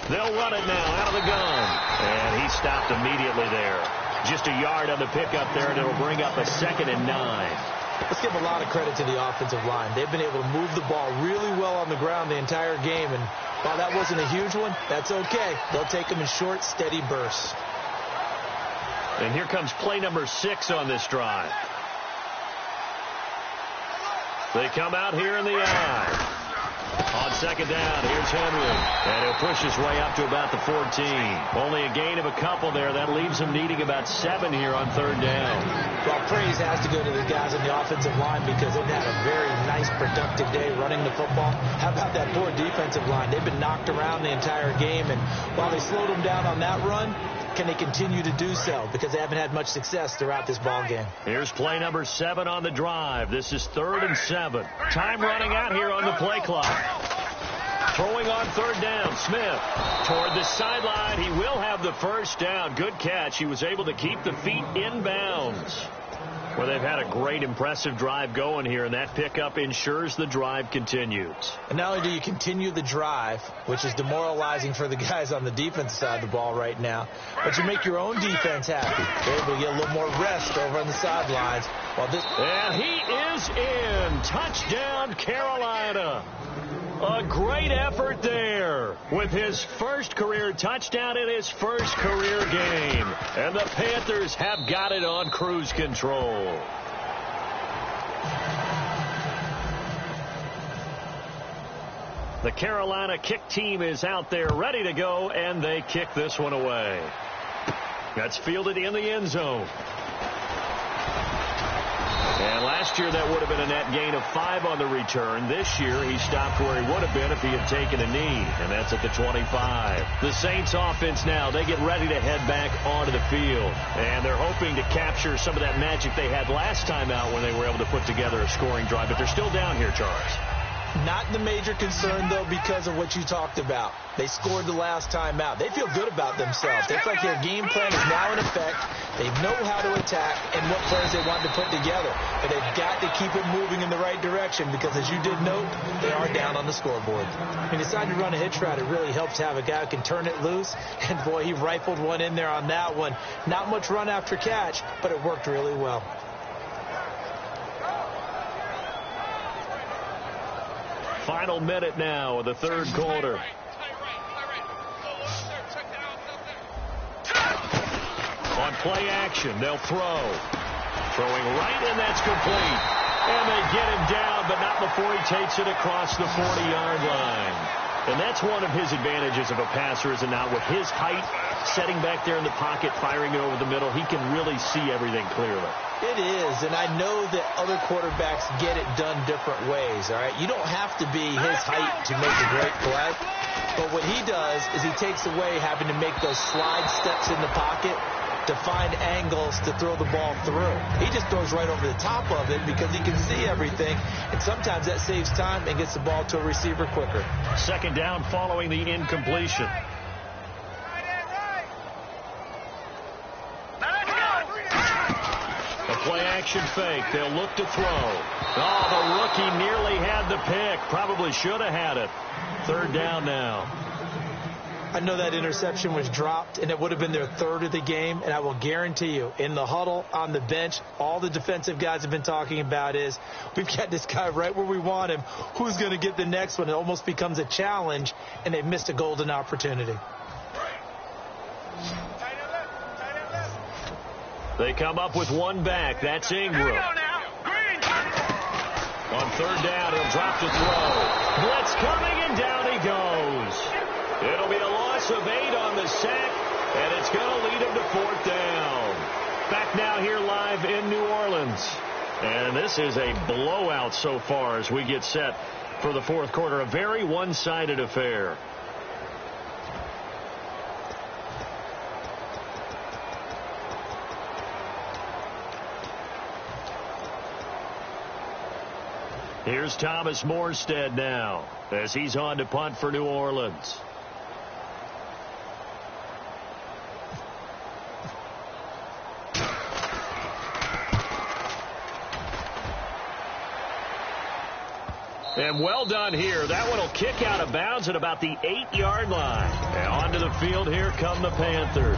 32. They'll run it now out of the gun. And he stopped immediately there. Just a yard on the pickup there, and it'll bring up a 2nd and 9. Let's give a lot of credit to the offensive line. They've been able to move the ball really well on the ground the entire game. And while that wasn't a huge one, that's okay. They'll take them in short, steady bursts. And here comes play number 6 on this drive. They come out here in the eye. On 2nd down, here's Henry. And he'll push his way up to about the 14. Only a gain of a couple there. That leaves him needing about 7 here on 3rd down. Well, praise has to go to the guys on the offensive line because they've had a very nice, productive day running the football. How about that poor defensive line? They've been knocked around the entire game, and while they slowed them down on that run, can they continue to do so? Because they haven't had much success throughout this ball game. Here's play number 7 on the drive. This is 3rd and 7. Time running out here on the play clock. Throwing on 3rd down, Smith toward the sideline. He will have the first down. Good catch. He was able to keep the feet in bounds. Well, they've had a great, impressive drive going here, and that pickup ensures the drive continues. And not only do you continue the drive, which is demoralizing for the guys on the defensive side of the ball right now, but you make your own defense happy. They're able to get a little more rest over on the sidelines. And he is in. Touchdown, Carolina. A great effort there with his first career touchdown in his first career game. And the Panthers have got it on cruise control. The Carolina kick team is out there ready to go, and they kick this one away. That's fielded in the end zone. And last year that would have been a net gain of 5 on the return. This year he stopped where he would have been if he had taken a knee, and that's at the 25. The Saints offense now, they get ready to head back onto the field. And they're hoping to capture some of that magic they had last time out when they were able to put together a scoring drive. But they're still down here, Charles. Not the major concern, though, because of what you talked about. They scored the last time out. They feel good about themselves. They feel like their game plan is now in effect. They know how to attack and what plays they want to put together. But they've got to keep it moving in the right direction because, as you did note, they are down on the scoreboard. When you decide to run a hitch route, it really helps to have a guy who can turn it loose. And, boy, he rifled one in there on that one. Not much run after catch, but it worked really well. Final minute now of the 3rd quarter. On play action, they'll throw. Throwing right, and that's complete. And they get him down, but not before he takes it across the 40-yard line. And that's one of his advantages of a passer, is it not? With his height, setting back there in the pocket, firing it over the middle, he can really see everything clearly. It is, and I know that other quarterbacks get it done different ways, all right? You don't have to be his height to make a great play, but what he does is he takes away having to make those slide steps in the pocket to find angles to throw the ball through. He just throws right over the top of it because he can see everything, and sometimes that saves time and gets the ball to a receiver quicker. 2nd down following the incompletion. A play-action fake. They'll look to throw. Oh, the rookie nearly had the pick. Probably should have had it. third down now. I know that interception was dropped, and it would have been their third of the game, and I will guarantee you, in the huddle, on the bench, all the defensive guys have been talking about is, we've got this guy right where we want him. Who's going to get the next one? It almost becomes a challenge, and they've missed a golden opportunity. They come up with one back. That's Ingram. On third down, he'll drop to throw. Blitz coming, and down he goes. It'll be a loss of 8 on the sack, and it's going to lead him to fourth down. Back now here live in New Orleans. And this is a blowout so far as we get set for the fourth quarter. A very one-sided affair. Here's Thomas Morstead now as he's on to punt for New Orleans. And well done here. That one will kick out of bounds at about the 8-yard line. And onto the field here come the Panthers.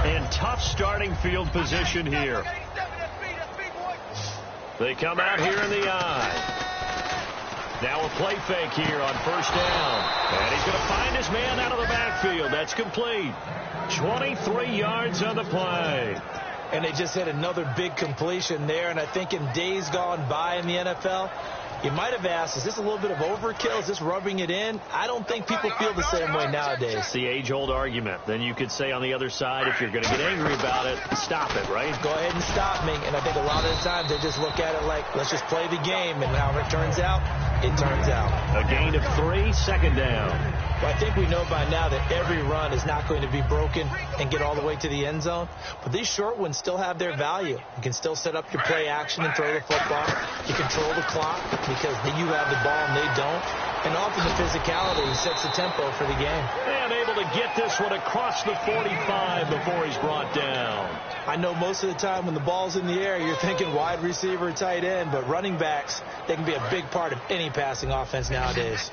And tough starting field position here. They come out here in the eye. Now a play fake here on first down. And he's going to find his man out of the backfield. That's complete. 23 yards on the play. And they just had another big completion there. And I think in days gone by in the NFL, you might have asked, is this a little bit of overkill? Is this rubbing it in? I don't think people feel the same way nowadays. It's the age-old argument. Then you could say on the other side, if you're going to get angry about it, stop it, right? Go ahead and stop me. And I think a lot of the times they just look at it like, let's just play the game. And however it turns out, it turns out. A gain of 3, second down. Well, I think we know by now that every run is not going to be broken and get all the way to the end zone. But these short ones still have their value. You can still set up your play action and throw the football. You control the clock because you have the ball and they don't. And often the physicality sets the tempo for the game. And able to get this one across the 45 before he's brought down. I know most of the time when the ball's in the air, you're thinking wide receiver, tight end, but running backs, they can be a big part of any passing offense nowadays.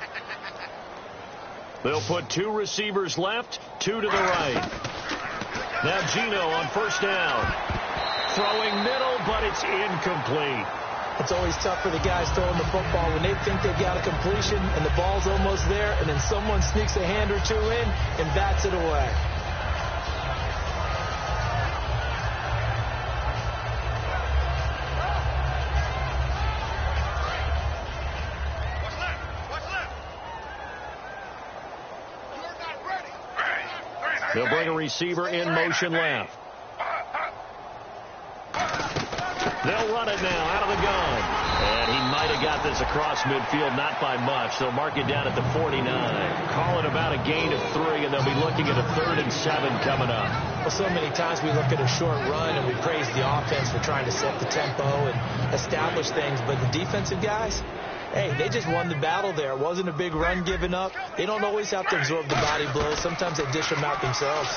They'll put 2 receivers left, 2 to the right. Now Gino on first down. Throwing middle, but it's incomplete. It's always tough for the guys throwing the football when they think they've got a completion and the ball's almost there, and then someone sneaks a hand or 2 in and bats it away. They'll bring a receiver in motion left. They'll run it now out of the gun. And he might have got this across midfield, not by much. They'll mark it down at the 49. Call it about a gain of 3, and they'll be looking at a 3rd and 7 coming up. Well, so many times we look at a short run and we praise the offense for trying to set the tempo and establish things. But the defensive guys, hey, they just won the battle there. It wasn't a big run given up. They don't always have to absorb the body blows. Sometimes they dish them out themselves.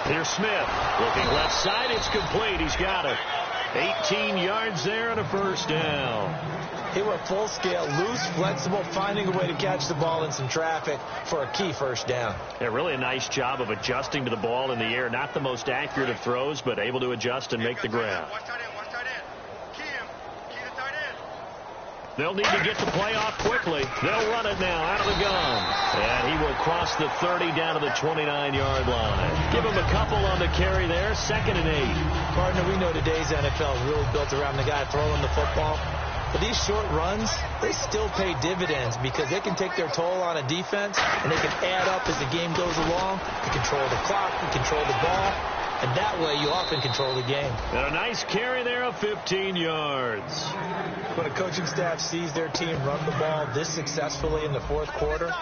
Here's Smith. Looking left side. It's complete. He's got it. 18 yards there and a first down. They were full scale, loose, flexible, finding a way to catch the ball in some traffic for a key first down. Yeah, really a nice job of adjusting to the ball in the air. Not the most accurate of throws, but able to adjust and make the grab. They'll need to get the play off quickly. They'll run it now out of the gun. And he will cross the 30 down to the 29-yard line. Give him a couple on the carry there. 2nd and 8. Partner, we know today's NFL is really built around the guy throwing the football. But these short runs, they still pay dividends because they can take their toll on a defense and they can add up as the game goes along. You control the clock, you control the ball, and that way you often control the game. And a nice carry there of 15 yards. When a coaching staff sees their team run the ball this successfully in the fourth quarter,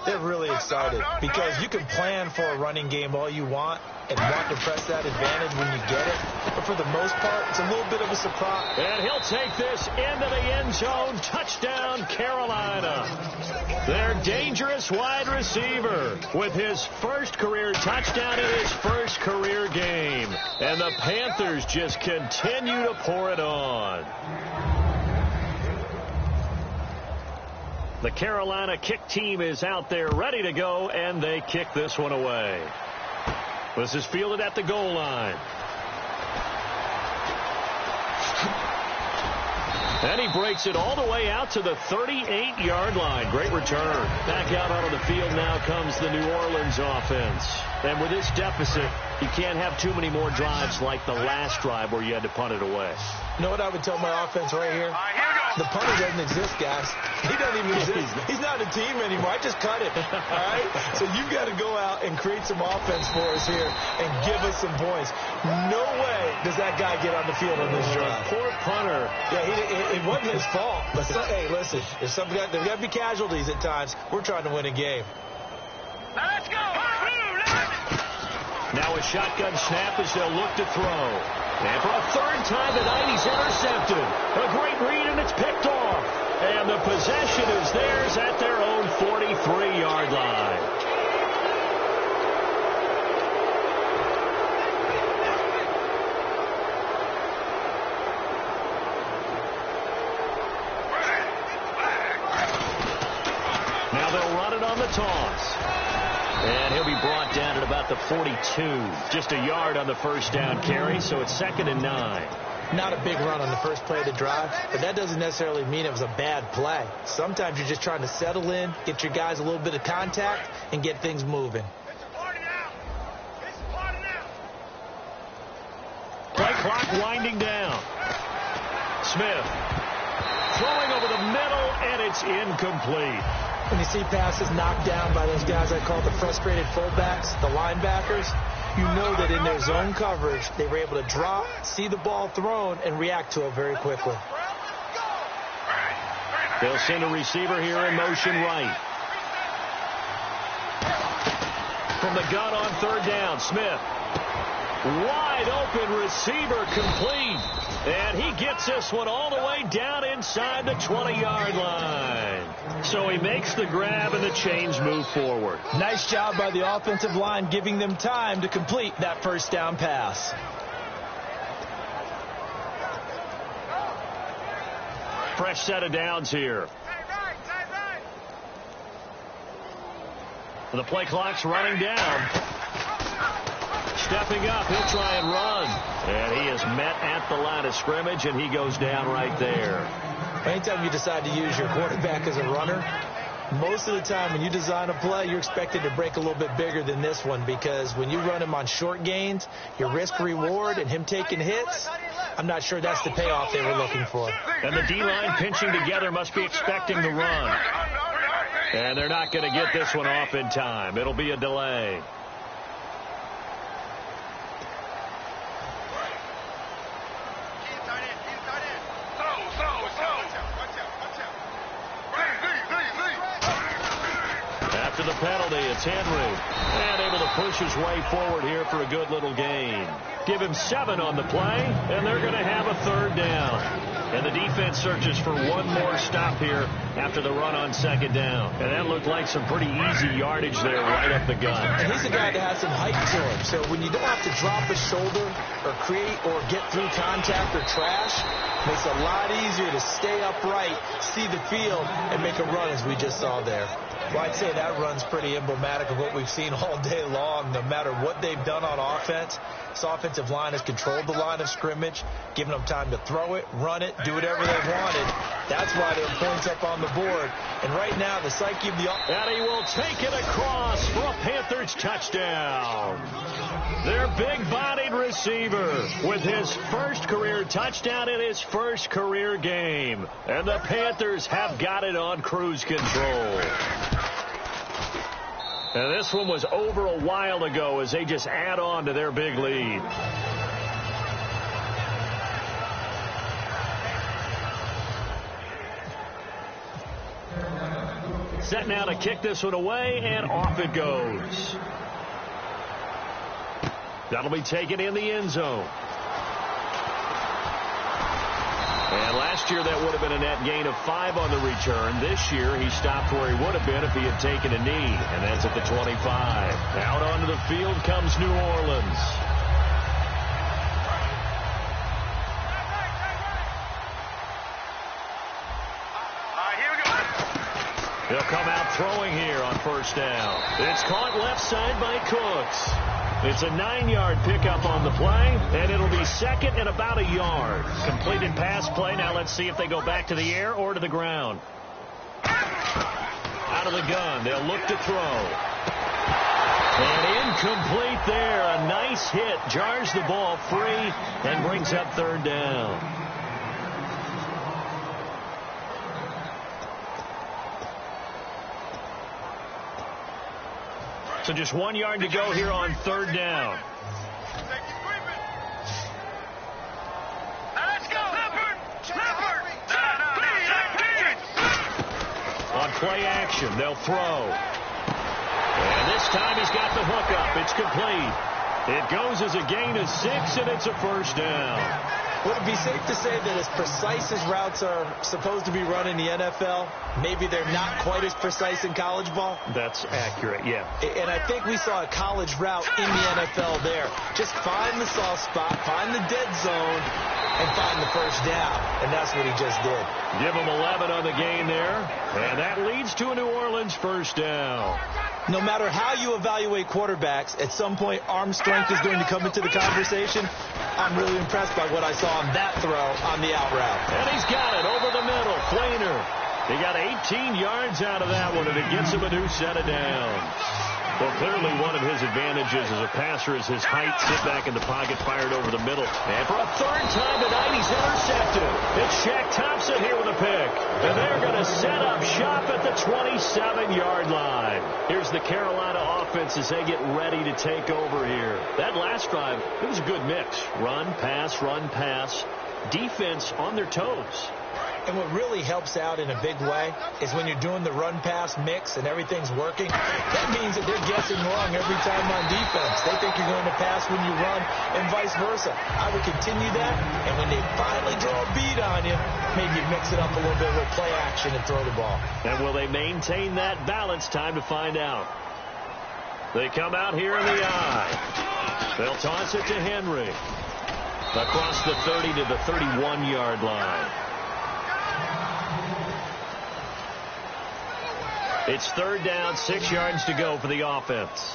they're really excited because you can plan for a running game all you want and want to press that advantage when you get it. But for the most part, it's a little bit of a surprise. And he'll take this into the end zone. Touchdown, Carolina. Their dangerous wide receiver with his first career touchdown in his first career game. And the Panthers just continue to pour it on. The Carolina kick team is out there ready to go, and they kick this one away. This is fielded at the goal line. And he breaks it all the way out to the 38-yard line. Great return. Back out onto the field now comes the New Orleans offense. And with this deficit, you can't have too many more drives like the last drive where you had to punt it away. You know what I would tell my offense right here? The punter doesn't exist, guys. He doesn't even exist. He's not a team anymore. I just cut it. All right? So you've got to go out and create some offense for us here and give us some points. No way does that guy get on the field on this drive. Poor punter. Yeah, it wasn't his fault. But hey, listen, there's got to be casualties at times. We're trying to win a game. Let's go. Now a shotgun snap as they'll look to throw. And for a third time tonight, he's intercepted. A great read, and it's picked off. And the possession is theirs at their own 43-yard line. Now they'll run it on the toss. And he'll be brought down at about the 42. Just a yard on the first down carry, so it's 2nd and 9. Not a big run on the first play of the drive, but that doesn't necessarily mean it was a bad play. Sometimes you're just trying to settle in, get your guys a little bit of contact, and get things moving. Play clock winding down. Smith throwing over the middle, and it's incomplete. When you see passes knocked down by those guys I call the frustrated fullbacks, the linebackers, you know that in their zone coverage, they were able to drop, see the ball thrown, and react to it very quickly. They'll send a receiver here in motion right. From the gun on third down, Smith. Wide open receiver complete. And he gets this one all the way down inside the 20-yard line. So he makes the grab and the chains move forward. Nice job by the offensive line giving them time to complete that first down pass. Fresh set of downs here. The play clock's running down. Stepping up, he'll try and run. And he is met at the line of scrimmage, and he goes down right there. Anytime you decide to use your quarterback as a runner, most of the time when you design a play, you're expected to break a little bit bigger than this one, because when you run him on short gains, your risk-reward and him taking hits, I'm not sure that's the payoff they were looking for. And the D-line pinching together must be expecting the run. And they're not going to get this one off in time. It'll be a delay. After the penalty, it's Henry. And able to push his way forward here for a good little gain. Give him 7 on the play, and they're going to have a third down. And the defense searches for one more stop here after the run on second down. And that looked like some pretty easy yardage there right up the gut. And he's a guy that has some height to him. So when you don't have to drop a shoulder or create or get through contact or trash, it makes it a lot easier to stay upright, see the field, and make a run as we just saw there. Well, I'd say that run's pretty emblematic of what we've seen all day long. No matter what they've done on offense, this offensive line has controlled the line of scrimmage, giving them time to throw it, run it, do whatever they wanted. That's why there are points up on the board. And right now, the psyche of the offense. And he will take it across for a Panthers touchdown. Their big-bodied receiver with his first career touchdown in his first career game. And the Panthers have got it on cruise control. And this one was over a while ago as they just add on to their big lead. Set now to kick this one away, and off it goes. That'll be taken in the end zone. And last Last year, that would have been a net gain of 5 on the return. This year, he stopped where he would have been if he had taken a knee, and that's at the 25. Out onto the field comes New Orleans. He'll come out throwing here on first down. It's caught left side by Cooks. It's a 9-yard pickup on the play, and it'll be second and about a yard. Completed pass play. Now let's see if they go back to the air or to the ground. Out of the gun. They'll look to throw. And incomplete there. A nice hit. Jars the ball free and brings up third down. So just 1 yard to go here on third down. On play action, they'll throw. And this time he's got the hook up. It's complete. It goes as a gain of 6, and it's a first down. Would it be safe to say that as precise as routes are supposed to be run in the NFL, maybe they're not quite as precise in college ball? That's accurate, yeah. And I think we saw a college route in the NFL there. Just find the soft spot, find the dead zone, and find the first down. And that's what he just did. Give him 11 on the gain there. And that leads to a New Orleans first down. No matter how you evaluate quarterbacks, at some point arm strength is going to come into the conversation. I'm really impressed by what I saw on that throw on the out route. And he's got it over the middle. Flainer. He got 18 yards out of that one, and it gets him a new set of downs. Well, clearly one of his advantages as a passer is his height. Sit back in the pocket, fired over the middle. And for a third time tonight, he's intercepted. It's Shaq Thompson here with a pick. And they're going to set up shop at the 27-yard line. Here's the Carolina offense as they get ready to take over here. That last drive, it was a good mix. Run, pass, defense on their toes. And what really helps out in a big way is when you're doing the run-pass mix and everything's working, that means that they're guessing wrong every time on defense. They think you're going to pass when you run and vice versa. I would continue that, and when they finally draw a beat on you, maybe mix it up a little bit with play action and throw the ball. And will they maintain that balance? Time to find out. They come out here in the eye. They'll toss it to Henry. Across the 30 to the 31-yard line. It's third down, 6 yards to go for the offense.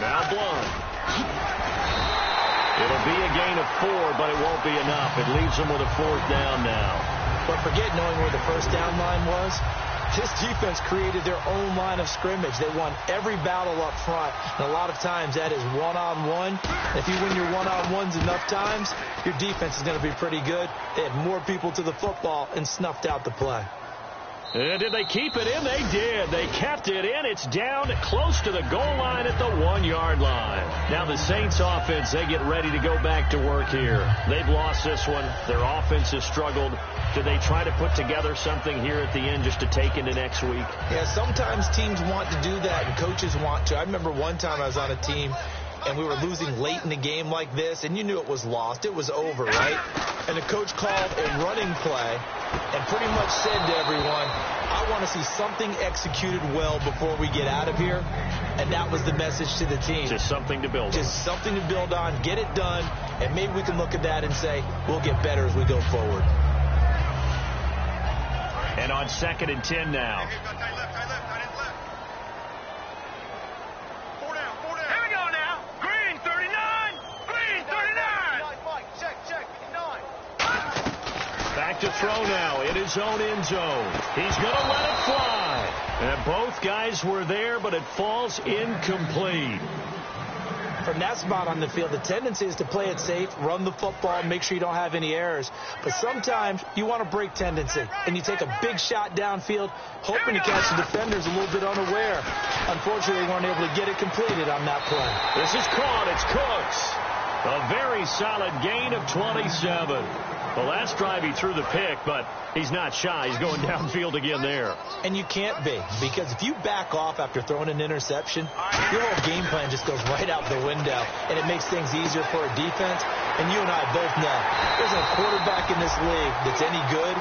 Now Blunt. It'll be a gain of 4, but it won't be enough. It leaves them with a fourth down now. But forget knowing where the first down line was. This defense created their own line of scrimmage. They won every battle up front, and a lot of times that is one-on-one. If you win your one-on-ones enough times, your defense is going to be pretty good. They had more people to the football and snuffed out the play. And did they keep it in? They did. They kept it in. It's down close to the goal line at the 1-yard line. Now the Saints offense, they get ready to go back to work here. They've lost this one. Their offense has struggled. Do they try to put together something here at the end just to take into next week? Yeah, sometimes teams want to do that and coaches want to. I remember one time I was on a team and we were losing late in the game like this, and you knew it was lost. It was over, right? And the coach called a running play and pretty much said to everyone, I want to see something executed well before we get out of here. And that was the message to the team. Just something to build on. Just something to build on, get it done, and maybe we can look at that and say, we'll get better as we go forward. And on 2nd and 10 now. Back to throw now in his own end zone. He's going to let it fly. And both guys were there, but it falls incomplete. From that spot on the field, the tendency is to play it safe, run the football, make sure you don't have any errors. But sometimes you want to break tendency, and you take a big shot downfield, hoping to catch the defenders a little bit unaware. Unfortunately, they weren't able to get it completed on that play. This is caught. It's Cooks. A very solid gain of 27. The last drive he threw the pick, but he's not shy. He's going downfield again there. And you can't be, because if you back off after throwing an interception, your whole game plan just goes right out the window, and it makes things easier for a defense. And you and I both know there's a quarterback in this league that's any good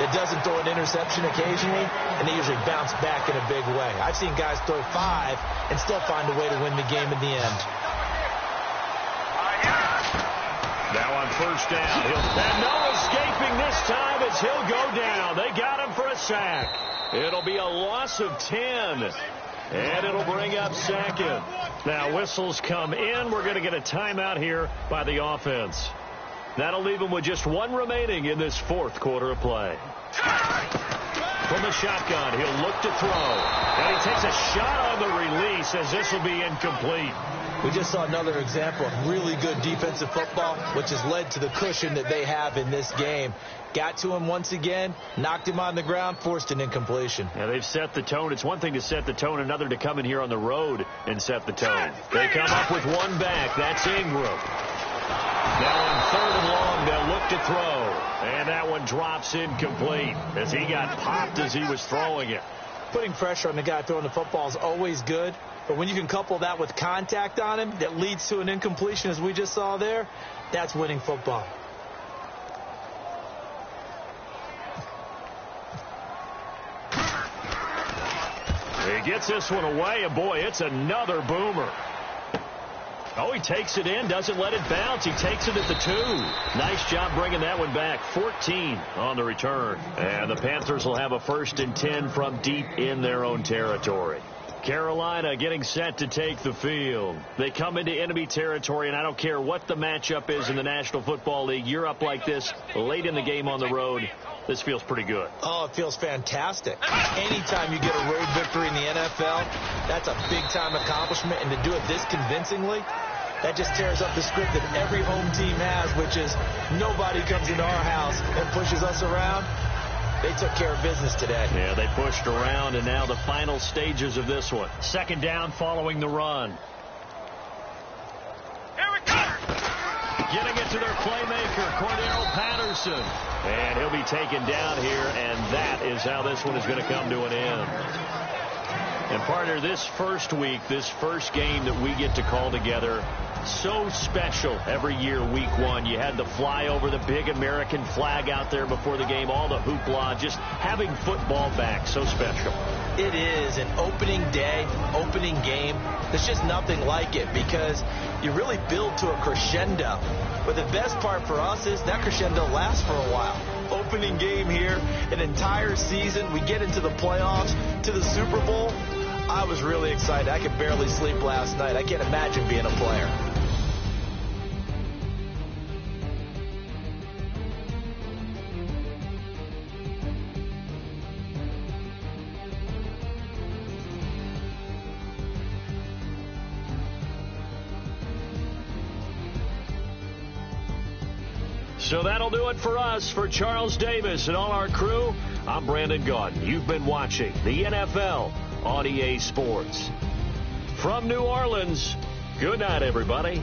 that doesn't throw an interception occasionally, and they usually bounce back in a big way. I've seen guys throw 5 and still find a way to win the game in the end. Now on first down, and no escaping this time as he'll go down. They got him for a sack. It'll be a loss of 10, and it'll bring up second. Now whistles come in. We're going to get a timeout here by the offense. That'll leave him with just 1 remaining in this fourth quarter of play. From the shotgun, he'll look to throw. And he takes a shot on the release as this will be incomplete. We just saw another example of really good defensive football, which has led to the cushion that they have in this game. Got to him once again, knocked him on the ground, forced an incompletion. Yeah, they've set the tone. It's one thing to set the tone, another to come in here on the road and set the tone. They come up with 1 back. That's Ingram. Now on 3rd and long, they'll look to throw. And that one drops incomplete as he got popped as he was throwing it. Putting pressure on the guy throwing the football is always good. But when you can couple that with contact on him that leads to an incompletion, as we just saw there, that's winning football. He gets this one away, and boy, it's another boomer. Oh, he takes it in, doesn't let it bounce. He takes it at the 2. Nice job bringing that one back. 14 on the return. And the Panthers will have a 1st and 10 from deep in their own territory. Carolina getting set to take the field. They come into enemy territory, and I don't care what the matchup is in the National Football League. You're up like this late in the game on the road. This feels pretty good. Oh, it feels fantastic. Anytime you get a road victory in the NFL, that's a big-time accomplishment. And to do it this convincingly, that just tears up the script that every home team has, which is nobody comes into our house and pushes us around. They took care of business today. Yeah, they pushed around, and now the final stages of this one. 2nd down following the run. Here we go. Getting it to their playmaker, Cordero Patterson. And he'll be taken down here, and that is how this one is going to come to an end. And partner, this first week, this first game that we get to call together, so special every year, week 1. You had the fly over the big American flag out there before the game, all the hoopla, just having football back, so special. It is an opening day, opening game. There's just nothing like it because you really build to a crescendo. But the best part for us is that crescendo lasts for a while. Opening game here, an entire season. We get into the playoffs, to the Super Bowl. I was really excited. I could barely sleep last night. I can't imagine being a player. So that'll do it for us. For Charles Davis and all our crew, I'm Brandon Gaudin. You've been watching the NFL on EA Sports. From New Orleans, good night, everybody.